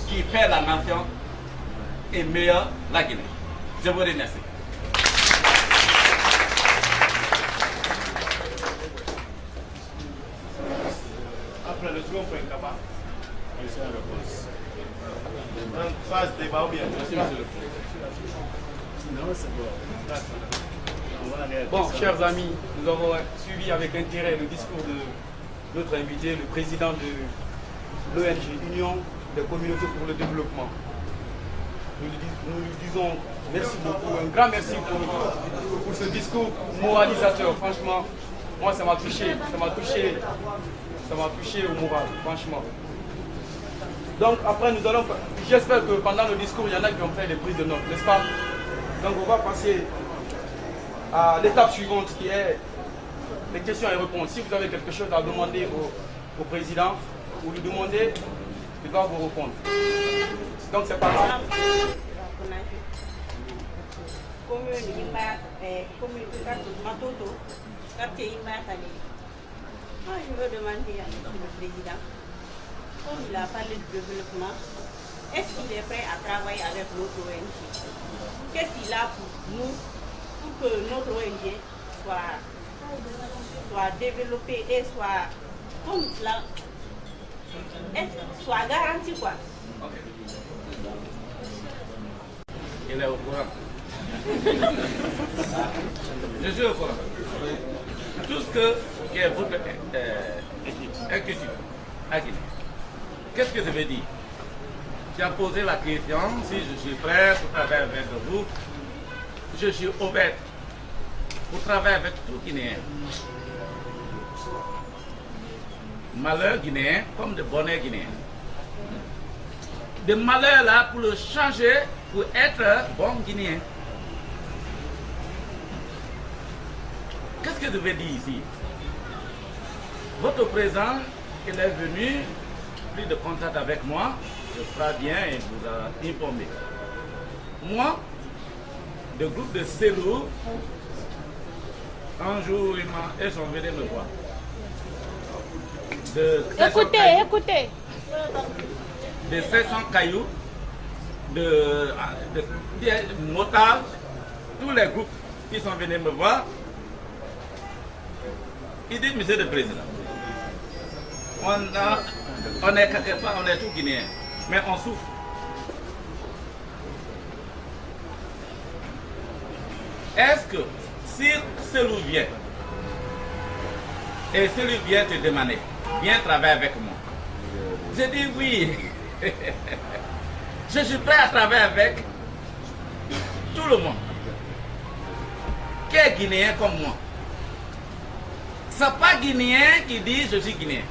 qui fait la nation et meilleure la Guinée. Je vous remercie. Après le second point, Kaba, question et réponse. Donc, phase débat ou bien? Merci, monsieur le président. Non, c'est bon. Bon, chers amis, nous avons suivi avec intérêt le discours de notre invité, le président de l'ONG Union des communautés pour le développement. nous lui disons merci beaucoup, un grand merci pour ce discours moralisateur. Franchement, moi ça m'a touché au moral, franchement. Donc après nous allons, j'espère que pendant le discours il y en a qui ont fait des prises de notes, n'est-ce pas? Donc on va passer à l'étape suivante qui est les questions et réponses. Si vous avez quelque chose à demander au président, vous lui demandez, il va vous répondre. Donc c'est parti. Je veux demander à M. le Président, comme il a parlé de développement, est-ce qu'il est prêt à travailler avec notre ONG? Qu'est-ce qu'il a pour nous, pour que notre ONG soit développée et soit comme cela, soit garantie quoi? Il est au courant. Je suis au courant. Tout ce qui est votre inquiétude. Qu'est-ce que je veux dire? Tu as posé la question si je suis prêt pour travailler avec vous. Je suis ouvert pour travailler avec tout Guinéen. Malheur guinéen comme de bonheur guinéen. De malheur là pour le changer pour être bon Guinéen. Qu'est-ce que je veux dire ici? Votre président, il est venu, pris de contact avec moi, je crois bien, et vous a informé. Moi, le groupe de Selou, un jour, ils sont venus me voir. Écoutez. De 700 cailloux, de motards, tous les groupes qui sont venus me voir. Il dit, monsieur le président, on est quelque part, on est tout Guinéen, mais on souffre. Est-ce que si celui vient, et celui vient te demander, viens travailler avec moi, je dis oui, je suis prêt à travailler avec tout le monde qui est Guinéen comme moi. Ce n'est pas Guinéen qui dit je suis Guinéen.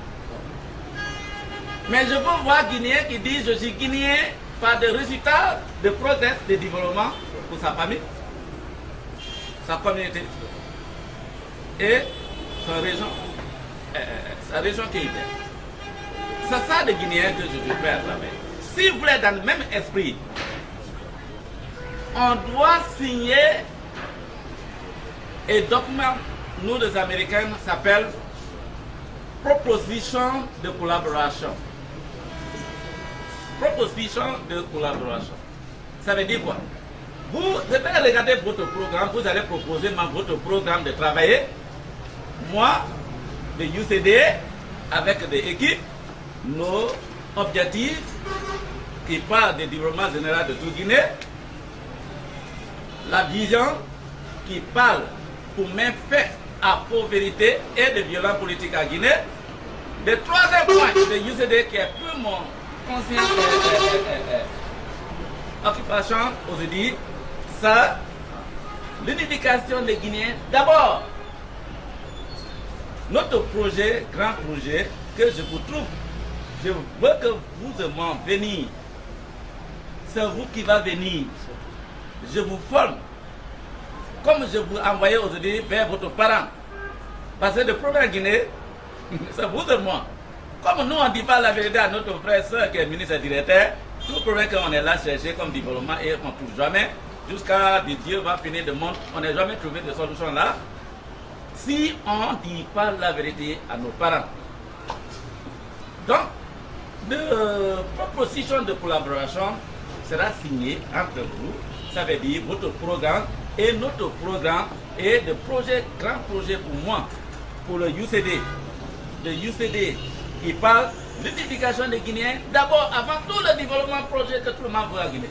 Mais je veux voir Guinéen qui dit je suis Guinéen par des résultats de progrès, de développement pour sa famille, sa communauté et sa région qui est. C'est ça de Guinéen que je suis prêt à travailler. Si vous êtes dans le même esprit, on doit signer un document. Nous, les Américains, s'appelle Proposition de collaboration. Proposition de collaboration. Ça veut dire quoi? Vous allez regarder votre programme, vous allez proposer votre programme de travailler. Moi, le UCD, avec des équipes, nos objectifs qui parlent du développement général de tout Guinée, la vision qui parle pour mettre fin à pauvreté et de violence politique à Guinée. Le troisième point de UCD qui est plus mon conscience occupation aujourd'hui, c'est l'unification des Guinéens. D'abord, notre projet, grand projet, que je vous trouve, je veux que vous venir. C'est vous qui va venir. Je vous forme. Comme je vous envoyais aujourd'hui vers votre parent. Parce que le problème en Guinée, c'est vous et moi. Comme nous, on ne dit pas la vérité à notre frère soeur qui est ministre et directeur, tout le problème qu'on est là chercher comme développement et on ne trouve jamais, jusqu'à Dieu va finir le monde, on n'a jamais trouvé de solution là. Si on ne dit pas la vérité à nos parents. Donc, la proposition de collaboration sera signée entre vous, ça veut dire votre programme et notre programme et de projet, grand projet pour moi, pour le UCD. Le UCD qui parle de l'unification des Guinéens, d'abord avant tout le développement projet que tout le monde veut à Guinée.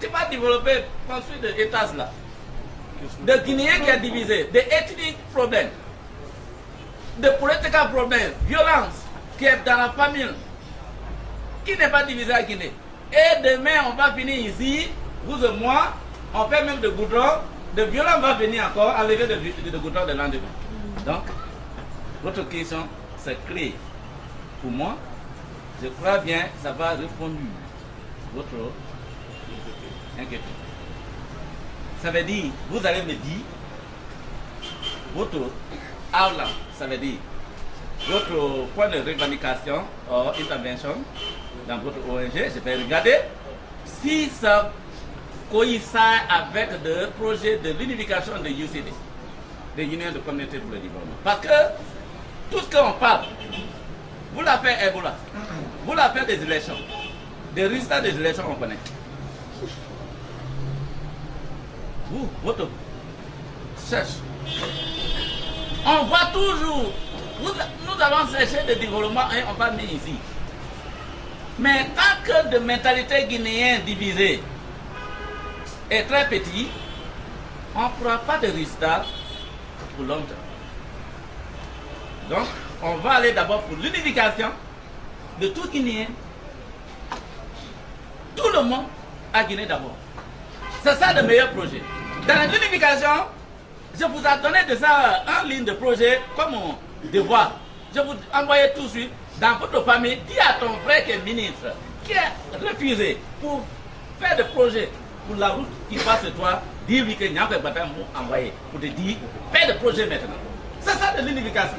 Tu vas développer, construire des États là. De Guinéens qui est divisé, des ethniques problèmes, de political problèmes, violence qui est dans la famille, qui n'est pas divisé à Guinée. Et demain, on va venir ici, vous et moi, on fait même de goudron. De violent va venir encore enlever de goudron de lendemain. Donc, votre question, c'est clé. Pour moi, je crois bien que ça va répondre votre inquiétude. Ça veut dire, vous allez me dire, votre outline, ça veut dire, votre point de revendication ou intervention dans votre ONG, je vais regarder si ça coïncide avec le projet de l'unification de UCD, de l'Union de Communauté pour le Développement. Parce que tout ce qu'on parle, vous l'affaire Ebola, vous l'affaire des élections, des résultats des élections, on connaît. Vous, votre cherche. On voit toujours, nous allons chercher des développements et on va venir ici. Mais tant que de mentalité guinéenne divisée est très petit, on ne fera pas de résultats pour longtemps. Donc, on va aller d'abord pour l'unification de tout Guinéen. Tout le monde à Guinée d'abord. C'est ça le meilleur projet. Dans l'unification, je vous ai donné de ça en ligne de projet comme devoir. Je vous envoie tout de suite dans votre famille. Dis à ton frère qui est ministre, qui a refusé pour faire des projets pour la route qui passe de toi, dis-lui que n'y a pas de bataille envoyé pour te dire, fais des projets maintenant. C'est ça de l'unification.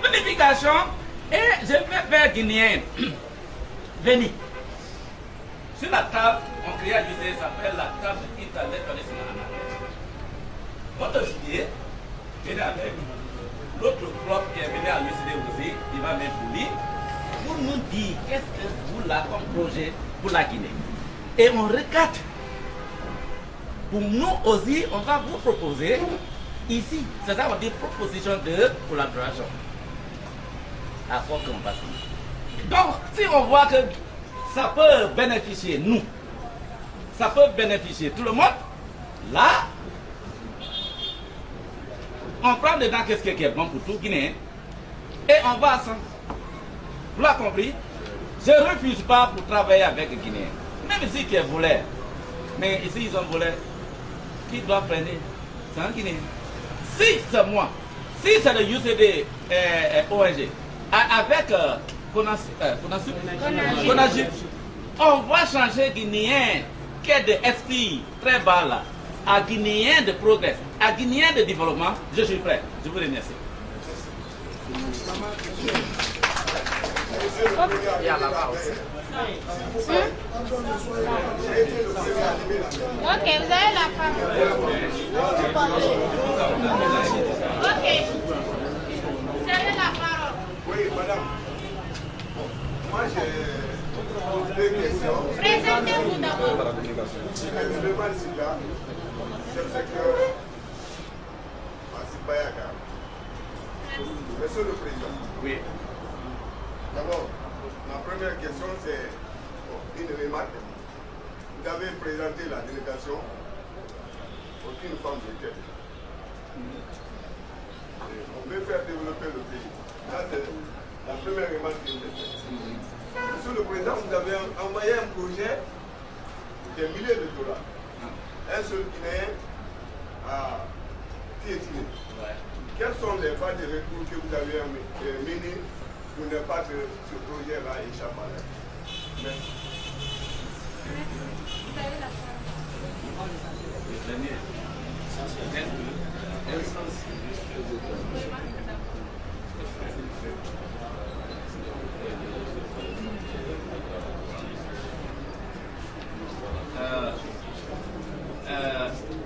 L'unification, et je vais faire guinéen. Venez. Sur la table, on crée à l'UCD, ça s'appelle la table internationale. Votre idée, venez avec l'autre bloc qui est venu à l'UCD aussi, il va mettre pour lui, pour nous dire qu'est-ce que vous là comme projet pour la Guinée. Et on regarde. Pour nous aussi, on va vous proposer ici, c'est ça on dit proposition de collaboration. À quoi qu'on va signer. Donc, si on voit que ça peut bénéficier nous, ça peut bénéficier tout le monde, là, on prend dedans qu'est-ce qui est bon pour tout Guinéen et on va ensemble. Vous l'avez compris? Je ne refuse pas pour travailler avec les Guinéens. Même ici qui est voleur. Mais ici ils ont volé. Qui doit prendre? C'est un Guinéen. Si c'est moi, si c'est le UCD ONG, avec Konasip, on va changer Guinéen qui est d'esprit très bas là, à Guinéen de progrès, à Guinéen de développement, je suis prêt. Je vous remercie. Ok, vous avez la parole. Ok. Vous avez la parole. Oui, madame. Moi, j'ai deux questions. Présentez-vous d'abord. Suleiman Silla, chef secteur Masipayaka. Monsieur le Président. Oui. D'abord, ma première question, c'est une remarque. Vous avez présenté la délégation. Aucune femme de tête. On veut faire développer le pays. Ça, c'est la première remarque que j'ai faite. Monsieur le Président, vous avez envoyé un projet des milliers de dollars. Un seul Guinéen a piétiné. Quels sont les phases de recours que vous avez menées pour ne pas que ce projet-là échappe à l'air? Merci. Vous avez la parole.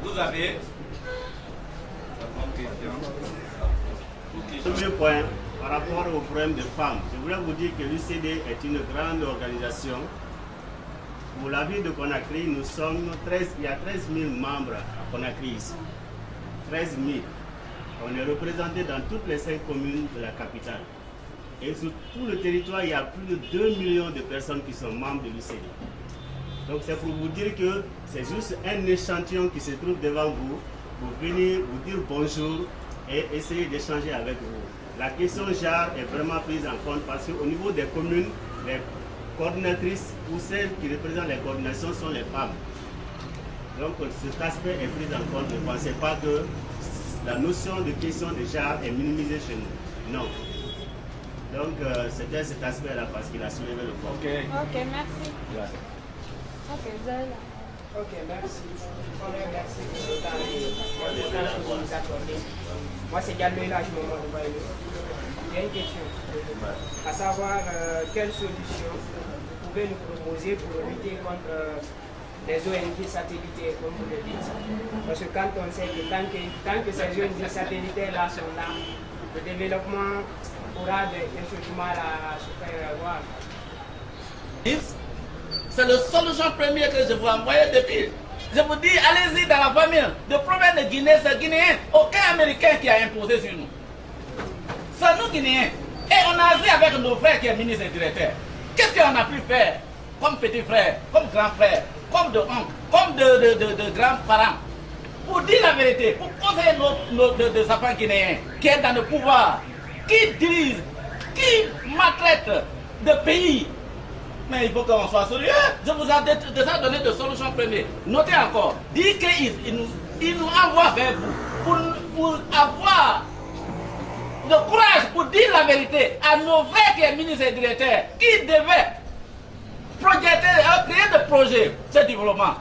Vous avez Premier point, par rapport au problème des femmes, je voulais vous dire que l'UCD est une grande organisation. Pour la ville de Conakry, il y a 13 000 membres à Conakry ici. 13 000. On est représenté dans toutes les 5 communes de la capitale. Et sur tout le territoire, il y a plus de 2 millions de personnes qui sont membres de l'UCD. Donc c'est pour vous dire que c'est juste un échantillon qui se trouve devant vous pour venir vous dire bonjour et essayer d'échanger avec vous. La question genre est vraiment prise en compte parce qu'au niveau des communes, coordinatrices ou celles qui représentent les coordinations sont les femmes. Donc cet aspect est pris en compte. Ne pensez pas que la notion de question de genre est minimisée chez nous. Non. Donc c'était cet aspect-là parce qu'il a soulevé le point. Ok, merci. Ouais. Ok, vous allez là. Ok, merci. Merci pour le temps que vous nous accordez. Moi, c'est Diallo Elage Maman de Baïlo. J'ai une question. À savoir, quelle solution vous pouvez nous proposer pour lutter contre les ONG satellitaires, comme vous le dites? Parce que quand on sait que tant que ces ONG satellitaires-là sont là, le développement aura des choses du mal à se faire voir. C'est la solution première que je vous envoie depuis. Je vous dis, allez-y dans la famille. Le problème de Guinée, c'est Guinéen. Aucun Américain qui a imposé sur nous. C'est nous Guinéens. Et on a agi avec nos frères qui est ministre et directeur. Qu'est-ce qu'on a pu faire comme petit frère, comme grand frère, comme de oncle, comme de grands-parents, pour dire la vérité, pour conseiller nos enfants guinéens qui est dans le pouvoir, qui dirige, qui maltraite le pays. Mais il faut qu'on soit sérieux. Je vous ai déjà donné de solutions premières. Notez encore. Dites qu'il nous envoie vers vous pour avoir le courage pour dire la vérité à nos frères qui est ministres et directeurs qui devaient créer des projets de développement.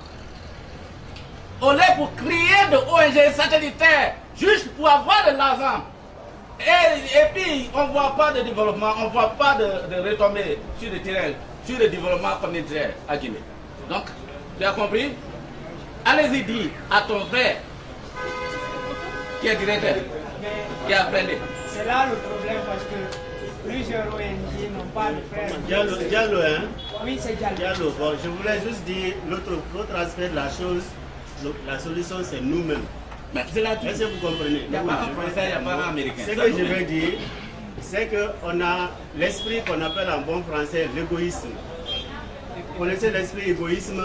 On est pour créer de ONG satellitaires juste pour avoir de l'argent. Et puis on ne voit pas de développement, on ne voit pas de retombées sur le terrain, sur le développement communautaire à Guinée. Donc, tu as compris? Allez-y dire à ton frère qui est directeur, qui a appris. C'est là le problème parce que plusieurs ONG n'ont pas de frères. Diallo, hein? Oui, c'est Diallo. Diallo, bon, je voulais juste dire l'autre aspect de la chose, la solution c'est nous-mêmes. C'est là est-ce que vous comprenez? Il n'y a pas un Français, il n'y a pas un Américain. Ce que je veux dire, c'est qu'on a l'esprit qu'on appelle en bon français l'égoïsme. Vous connaissez l'esprit égoïsme?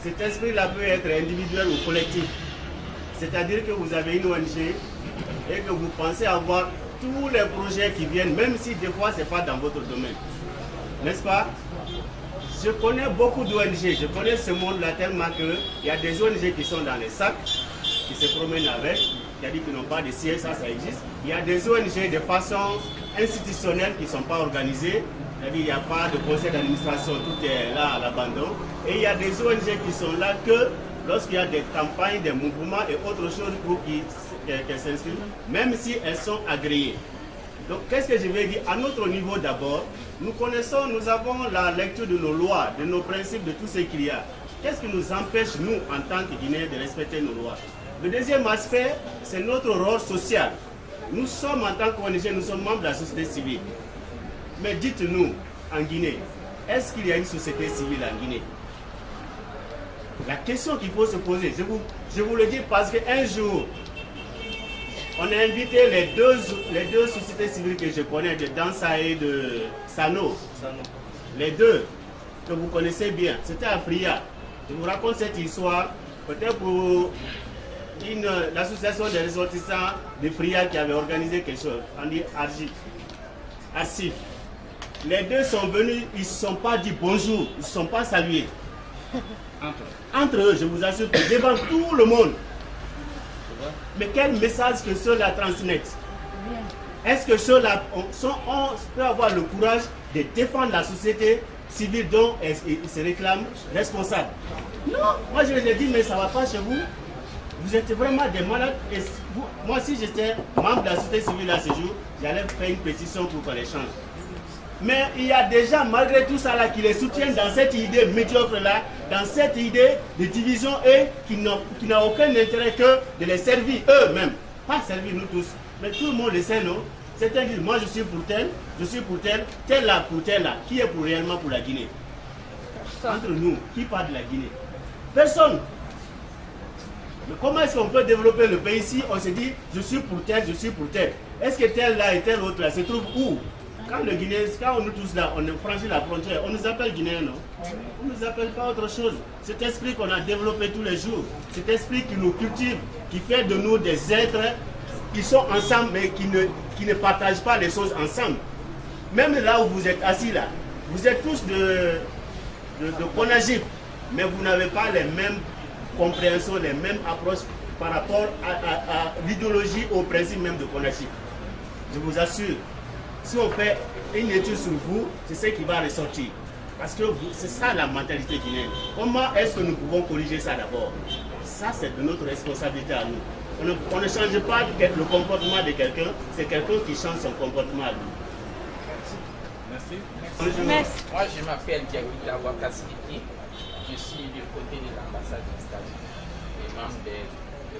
Cet esprit-là peut être individuel ou collectif. C'est-à-dire que vous avez une ONG et que vous pensez avoir tous les projets qui viennent, même si des fois ce n'est pas dans votre domaine. N'est-ce pas? Je connais beaucoup d'ONG, je connais ce monde-là tellement qu'il y a des ONG qui sont dans les sacs, qui se promènent avec, c'est-à-dire qu'ils n'ont pas de siège, ça existe. Il y a des ONG de façon institutionnelle qui ne sont pas organisées, c'est-à-dire qu'il n'y a pas de conseil d'administration, tout est là à l'abandon. Et il y a des ONG qui sont là que lorsqu'il y a des campagnes, des mouvements et autres choses pour qu'ils s'inscrivent, même si elles sont agréées. Donc qu'est-ce que je vais dire? À notre niveau d'abord, nous connaissons, nous avons la lecture de nos lois, de nos principes, de tout ce qu'il y a. Qu'est-ce qui nous empêche, nous, en tant que Guinéens, de respecter nos lois? Le deuxième aspect, c'est notre rôle social. Nous sommes, en tant qu'ONG, nous sommes membres de la société civile. Mais dites-nous, en Guinée, est-ce qu'il y a une société civile en Guinée? La question qu'il faut se poser, je vous le dis parce qu'un jour, on a invité les deux sociétés civiles que je connais, de Dansa et de Sano. Les deux, que vous connaissez bien, c'était à Fria. Je vous raconte cette histoire, peut-être pour l'association des ressortissants de Fria qui avait organisé quelque chose, on dit Arsif. Les deux sont venus, ils ne se sont pas dit bonjour, ils ne se sont pas salués. Entre eux, je vous assure que devant tout le monde. Mais quel message que ceux-là transmettent? Est-ce que ceux-là peuvent avoir le courage de défendre la société civile dont ils se réclament responsables? Non, moi je les ai dit, mais ça ne va pas chez vous. Vous êtes vraiment des malades. Et moi, si j'étais membre de la société civile à ce jour, j'allais faire une pétition pour qu'on les change. Mais il y a des gens, malgré tout ça, là, qui les soutiennent dans cette idée médiocre-là, dans cette idée de division et qui n'a aucun intérêt que de les servir eux-mêmes. Pas servir nous tous, mais tout le monde le sait, non? Certains disent, moi je suis pour tel, je suis pour tel, tel là pour tel là. Qui est pour réellement pour la Guinée? Entre nous, qui parle de la Guinée? Personne. Mais comment est-ce qu'on peut développer le pays si on se dit, je suis pour tel, je suis pour tel? Est-ce que tel là et tel autre là se trouve où? Quand le Guinéen, quand on est tous là, on franchit la frontière, on nous appelle Guinéens, non? On ne nous appelle pas autre chose. Cet esprit qu'on a développé tous les jours, cet esprit qui nous cultive, qui fait de nous des êtres qui sont ensemble mais qui ne partagent pas les choses ensemble. Même là où vous êtes assis là, Vous êtes tous de CONAGIP, mais vous n'avez pas les mêmes compréhensions, les mêmes approches par rapport à l'idéologie, au principe même de CONAGIP. Je vous assure, si on fait une étude sur vous, c'est ce qui va ressortir. Parce que c'est ça la mentalité guinéenne. Comment est-ce que nous pouvons corriger ça d'abord? Ça, c'est de notre responsabilité à nous. On ne change pas le comportement de quelqu'un, c'est quelqu'un qui change son comportement à lui. Merci. Moi, je m'appelle Diaguila Wakasiliki. Je suis du côté de l'ambassade des États-Unis et membre des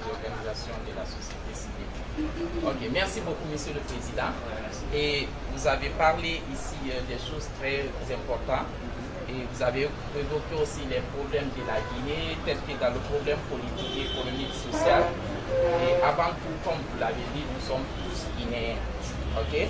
organisations de la société civile. Ok, merci beaucoup, Monsieur le Président. Et vous avez parlé ici des choses très importantes. Et vous avez évoqué aussi les problèmes de la Guinée, tels que dans le problème politique, économique, social. Et avant tout, comme vous l'avez dit, nous sommes tous Guinéens. Ok?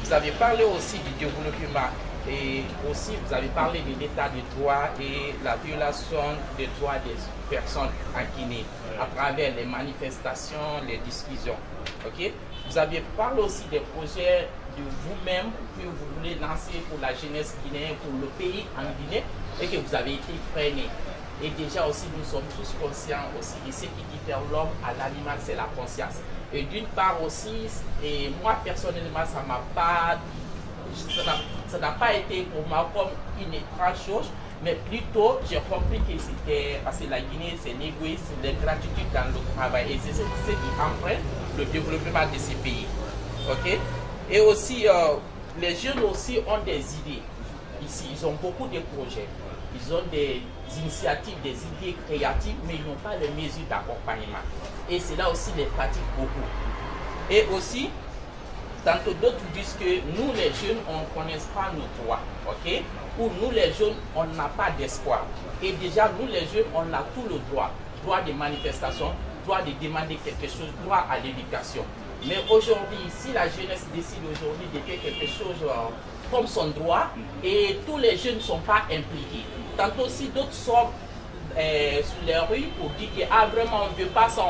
Vous avez parlé aussi du développement et aussi vous avez parlé de l'état de droit et la violation des droits des personnes en Guinée à travers les manifestations, les discussions. Ok? Vous avez parlé aussi des projets de vous-même que vous voulez lancer pour la jeunesse guinéenne, pour le pays en Guinée, et que vous avez été freiné. Et déjà aussi, nous sommes tous conscients aussi de ce qui diffère l'homme à l'animal, c'est la conscience. Et d'une part aussi, et moi personnellement, ça n'a pas été pour moi comme une étrange chose, mais plutôt j'ai compris que c'était parce que la Guinée c'est l'égoïsme, l'ingratitude dans le travail et c'est ce qui entraîne le développement de ces pays. Ok? Et aussi, les jeunes aussi ont des idées. Ici, ils ont beaucoup de projets. Ils ont des initiatives, des idées créatives, mais ils n'ont pas les mesures d'accompagnement. Et c'est là aussi les pratiquent beaucoup. Et aussi, tantôt d'autres disent que nous les jeunes, on ne connaît pas nos droits. Ok? Ou nous les jeunes, on n'a pas d'espoir. Et déjà, nous les jeunes, on a tout le droit. Droit de manifestation, droit de demander quelque chose, droit à l'éducation. Mais aujourd'hui, si la jeunesse décide aujourd'hui de faire quelque chose comme son droit, et tous les jeunes ne sont pas impliqués. Tantôt si d'autres sortent sur les rues pour dire que ah, vraiment on ne veut pas ça,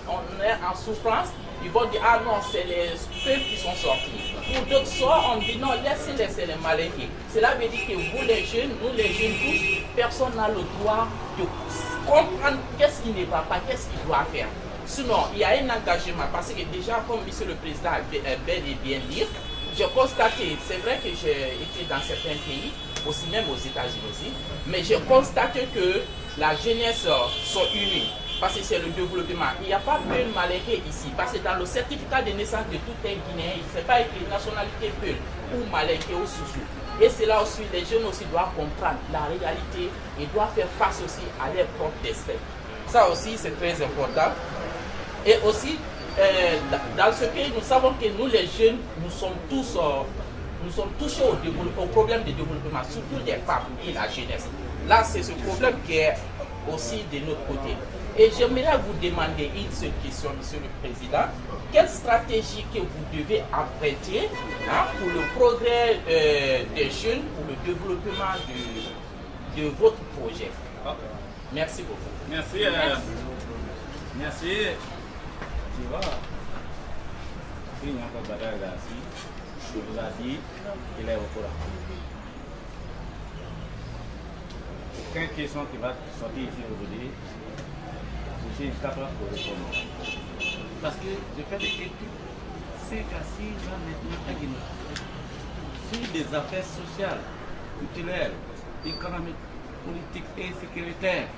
on est en souffrance, ils vont dire ah non, c'est les peuples qui sont sortis. Pour d'autres sorts, on dit non, laissez les malheureux. Cela veut dire que vous les jeunes, nous les jeunes tous, personne n'a le droit de comprendre qu'est-ce qui ne va pas, qu'est-ce qu'il doit faire. Sinon, il y a un engagement, parce que déjà, comme M. le Président a bel et bien dit, j'ai constaté, c'est vrai que j'ai été dans certains pays, aussi même aux États-Unis aussi, mais j'ai constaté que la jeunesse sont unis, parce que c'est le développement. Il n'y a pas Peul malheureux ici, parce que dans le certificat de naissance de tout un Guinéen, il ne fait pas écrit nationalité Peul ou malheureux ou Soussou. Et c'est là aussi, les jeunes aussi doivent comprendre la réalité et doivent faire face aussi à leur propre destin. Ça aussi, c'est très important. Et aussi, dans ce pays, nous savons que nous, les jeunes, nous sommes touchés au problème de développement, surtout les femmes et la jeunesse. Là, c'est ce problème qui est aussi de notre côté. Et j'aimerais vous demander une seule question, Monsieur le Président. Quelle stratégie que vous devez emprunter pour le progrès des jeunes, pour le développement de votre projet? Merci beaucoup. Merci. Merci. Tu vois, il n'y a pas de bataille là-dessus. Je vous ai dit qu'il est au courant. Aucune question qui va sortir ici aujourd'hui, je suis incapable de répondre. Parce que je fais des études 5 à 6 ans maintenant à Guinée. Sur des affaires sociales, culturelles, économiques, politiques et sécuritaires,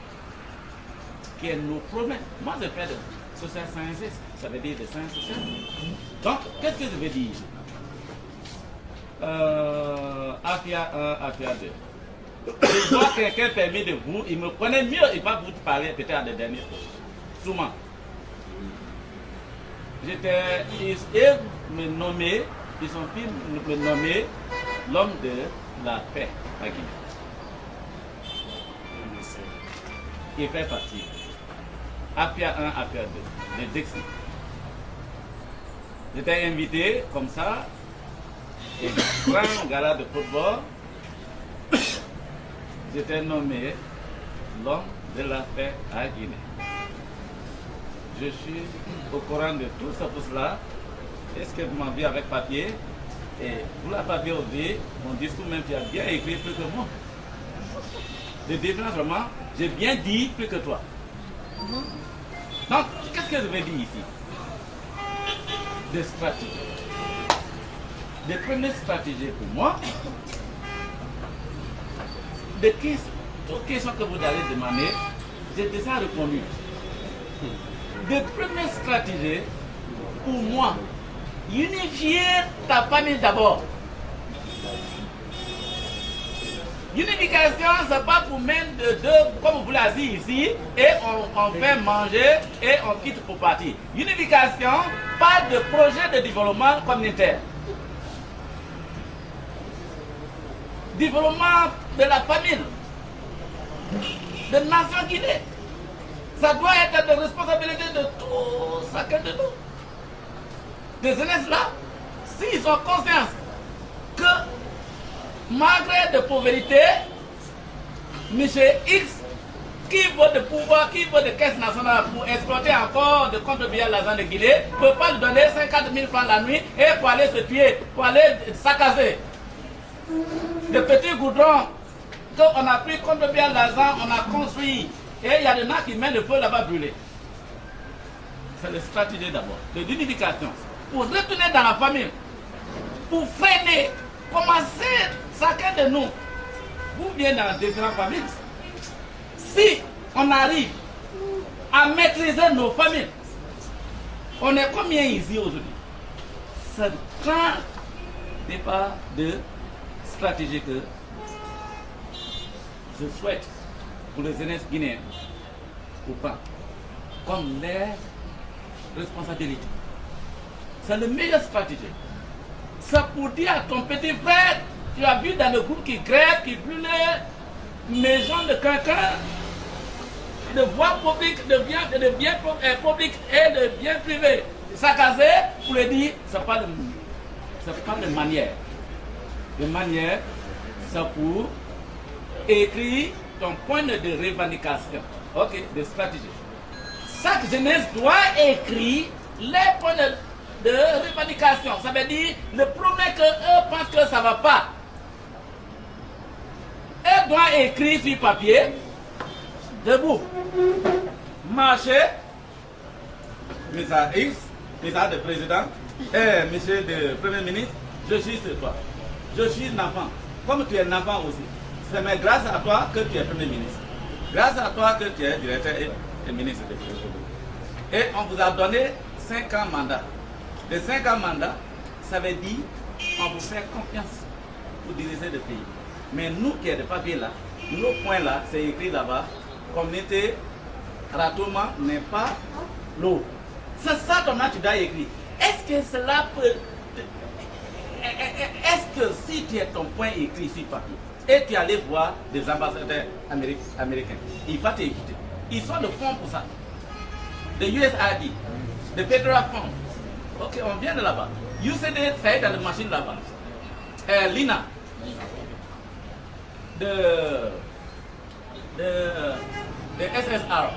qui est nos problèmes. Moi, je fais de social sciences, ça veut dire des sciences sociales. Donc, qu'est-ce que je veux dire? AFIA 1, AFIA 2. Je vois quelqu'un parmi de vous, il me connaît mieux, il va vous parler peut-être à des derniers fois. Souvent. Ils me nommaient, ils ont pu me nommer l'homme de la paix à Guinée. Il fait partie. APIA 1, APIA 2, les Dixie. J'étais invité comme ça, et grand gala de football, j'étais nommé l'homme de la paix à Guinée. Je suis au courant de tout ça, tout cela. Est-ce que vous m'avez avec papier? Et vous l'avez pas bien oublié, mon discours même, tu as bien écrit plus que moi. De différence vraiment, j'ai bien dit plus que toi. Donc, qu'est-ce que je veux dire ici? Des stratégies. Des premières stratégies pour moi, des questions que vous allez demander, j'ai déjà répondu. Des premières stratégies, pour moi, unifier ta famille d'abord. Unification, ce n'est pas pour mettre deux, comme vous l'avez dit ici, et on fait manger et on quitte pour partir. Unification, pas de projet de développement communautaire. Développement de la famille, de la nation Guinée. Ça doit être de responsabilité de tout chacun de nous. Des jeunesses là, s'ils ont conscience que malgré de pauvreté, M. X, qui veut de pouvoir, qui veut de caisse nationale pour exploiter encore de contribuer à l'argent de Guinée, ne peut pas lui donner 50 000 francs la nuit et pour aller se tuer, pour aller saccager. De petits goudrons qu'on a pris contribuer à l'argent, on a construit. Et il y a des gens qui mettent le feu là-bas brûlé. C'est la stratégie d'abord, de l'unification. Pour retourner dans la famille, pour freiner, commencer chacun de nous, vous venez dans différentes familles. Si on arrive à maîtriser nos familles, on est combien ici aujourd'hui? C'est un grand départ de stratégie que je souhaite pour les jeunesses guinéennes ou pas, comme les responsabilités. C'est la meilleure stratégie. C'est pour dire à ton petit frère, tu as vu dans le groupe qui grève, qui brûle maison de quelqu'un, de voies publiques, de biens publics et de biens privés saccagés, pour lui dire, ce n'est pas de manière. De manière, c'est pour écrire ton point de revendication. Ok, de stratégie. Chaque jeunesse doit écrire les points de revendication. Ça veut dire le problème qu'eux pensent que ça ne va pas. Eux doivent écrire sur papier, debout, marcher, Mr. X, Mr. le Président, et Monsieur le Premier ministre, je suis sur toi. Je suis un enfant. Comme tu es un enfant aussi. C'est grâce à toi que tu es Premier ministre. Grâce à toi que tu es directeur et ministre de l'Économie. Et on vous a donné 5 ans mandat. Les 5 ans mandat, ça veut dire qu'on vous fait confiance pour diriger le pays. Mais nous qui sommes de papier là, nos points là, c'est écrit là-bas, communauté, ratournement n'est pas l'eau. C'est ça que tu dois écrire. Est-ce que cela peut... Est-ce que si tu as ton point écrit sur papier, et tu allais voir des ambassadeurs américains, ils vont t'écouter. Ils sont le fonds pour ça. De USAID, de Federal Fund. Ok, on vient de là-bas. UCD, ça est dans la machine là-bas. Lina, de SSR,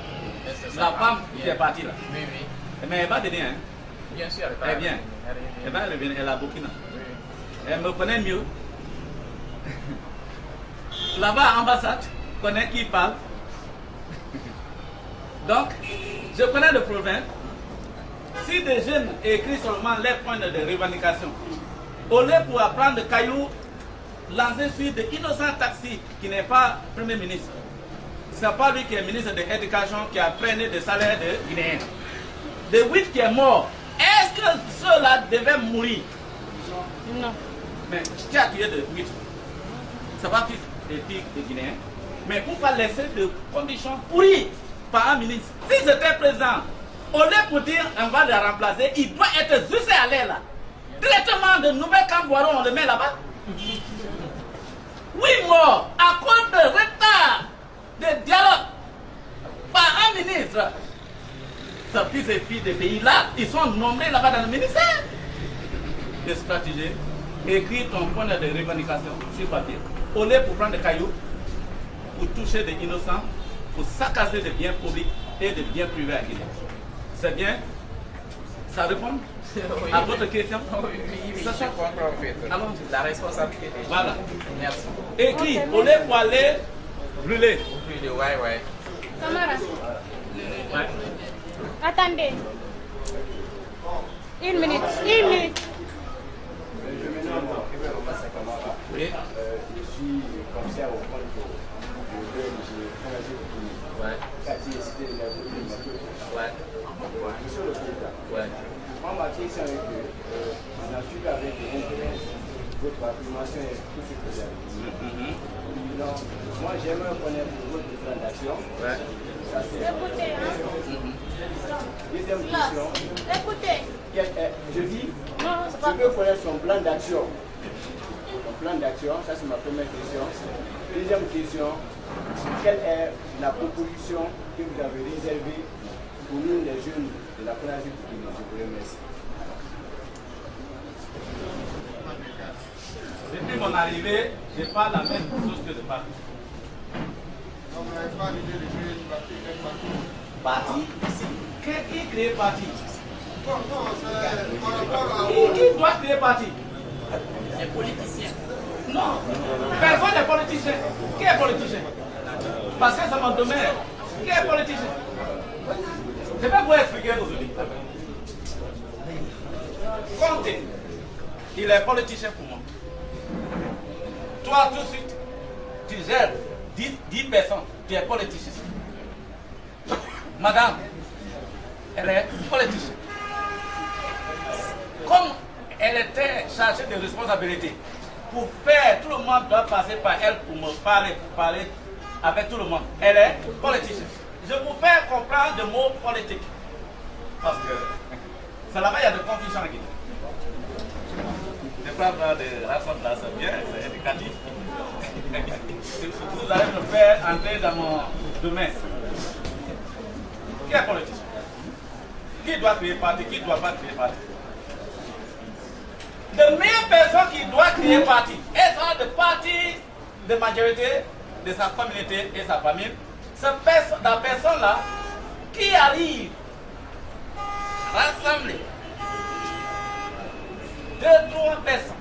la femme qui est partie là. Oui, oui. Mais elle va venir, hein? Bien sûr, elle vient. Elle va revenir, elle est à Burkina. Elle me connaît mieux. Là-bas, ambassade, connaît qui parle. Donc, je connais le problème. Si des jeunes écrivent seulement les points de revendication, au lieu pour apprendre le caillou, lancer sur de innocents taxis qui n'est pas Premier ministre. Ce n'est pas lui qui est ministre de l'Éducation qui a freiné des salaires de Guinéens. De 8 qui est mort. Est-ce que ceux-là devaient mourir? Non. Mais qui a tué de 8? Ça va fils des filles de Guinéens. Mais pourquoi laisser de conditions pourries par un ministre? Si c'était président, au lieu pour dire on va le remplacer, il doit être juste à l'air là. Directement de Nouvelle-Camboiron, on le met là-bas. 8 morts à cause de retard de dialogue par un ministre. Ces fils et filles des pays-là, ils sont nommés là-bas dans le ministère. De stratégie, écrire ton point de revendication sur papier. Au lieu pour prendre des cailloux, pour toucher des innocents, pour saccager des biens publics et des biens privés à Guinée. C'est bien. Ça répond Oui. à votre question? Oui, je comprends en fait. Alors, La responsabilité des voilà. Merci. Écrit, on est pour aller brûler. Brûler, ouais. Camarade, Ouais. attendez. Une minute. Je me nomme Massa Kamara. Oui. Je suis commissaire au compte de l'ONG Ouais. quartier cité de la ville de Mathieu. Ouais. Monsieur le Président. Ouais. Moi, ma question est que on a suivi avec intérêt votre affirmation et tout ce que vous avez dit. Donc, moi, j'aimerais connaître votre plan d'action. Ouais. Ça, c'est Écoutez, deuxième question. Écoutez. Je dis, Non, c'est pas je veux connaître son plan d'action. Son plan d'action, ça c'est ma première question. Deuxième question, quelle est la proposition que vous avez réservée pour nous les jeunes de la Conasip du Guinée? Je vous remercie. Depuis mon arrivée, je parle la même chose que le parti. Parti ici. Qui crée parti? Qui doit créer parti? Les politiciens. Non, personne n'est politicien. Qui est politicien? Parce que c'est mon domaine. Qui est politicien? Je vais vous expliquer aujourd'hui. Comté, il est politicien pour moi. Toi, tout de suite, tu gères 10 personnes, tu es politicien. Madame, elle est politicienne. Comme elle était chargée de responsabilité, pour faire, tout le monde doit passer par elle pour me parler, avec tout le monde. Elle est politicienne. Je vous fais comprendre des mots politiques. Parce que c'est là-bas, il y a de confusion en Guinée. Ne pas avoir des raisons là, c'est bien, c'est éducatif. Vous allez me faire entrer dans mon domaine. Qui est politicien? Qui doit créer parti? Qui ne doit pas créer parti? Les meilleures personnes qui doivent créer parti, elles sont des partis de majorité de sa communauté et sa famille. C'est la personne là qui arrive à rassembler 2-3 personnes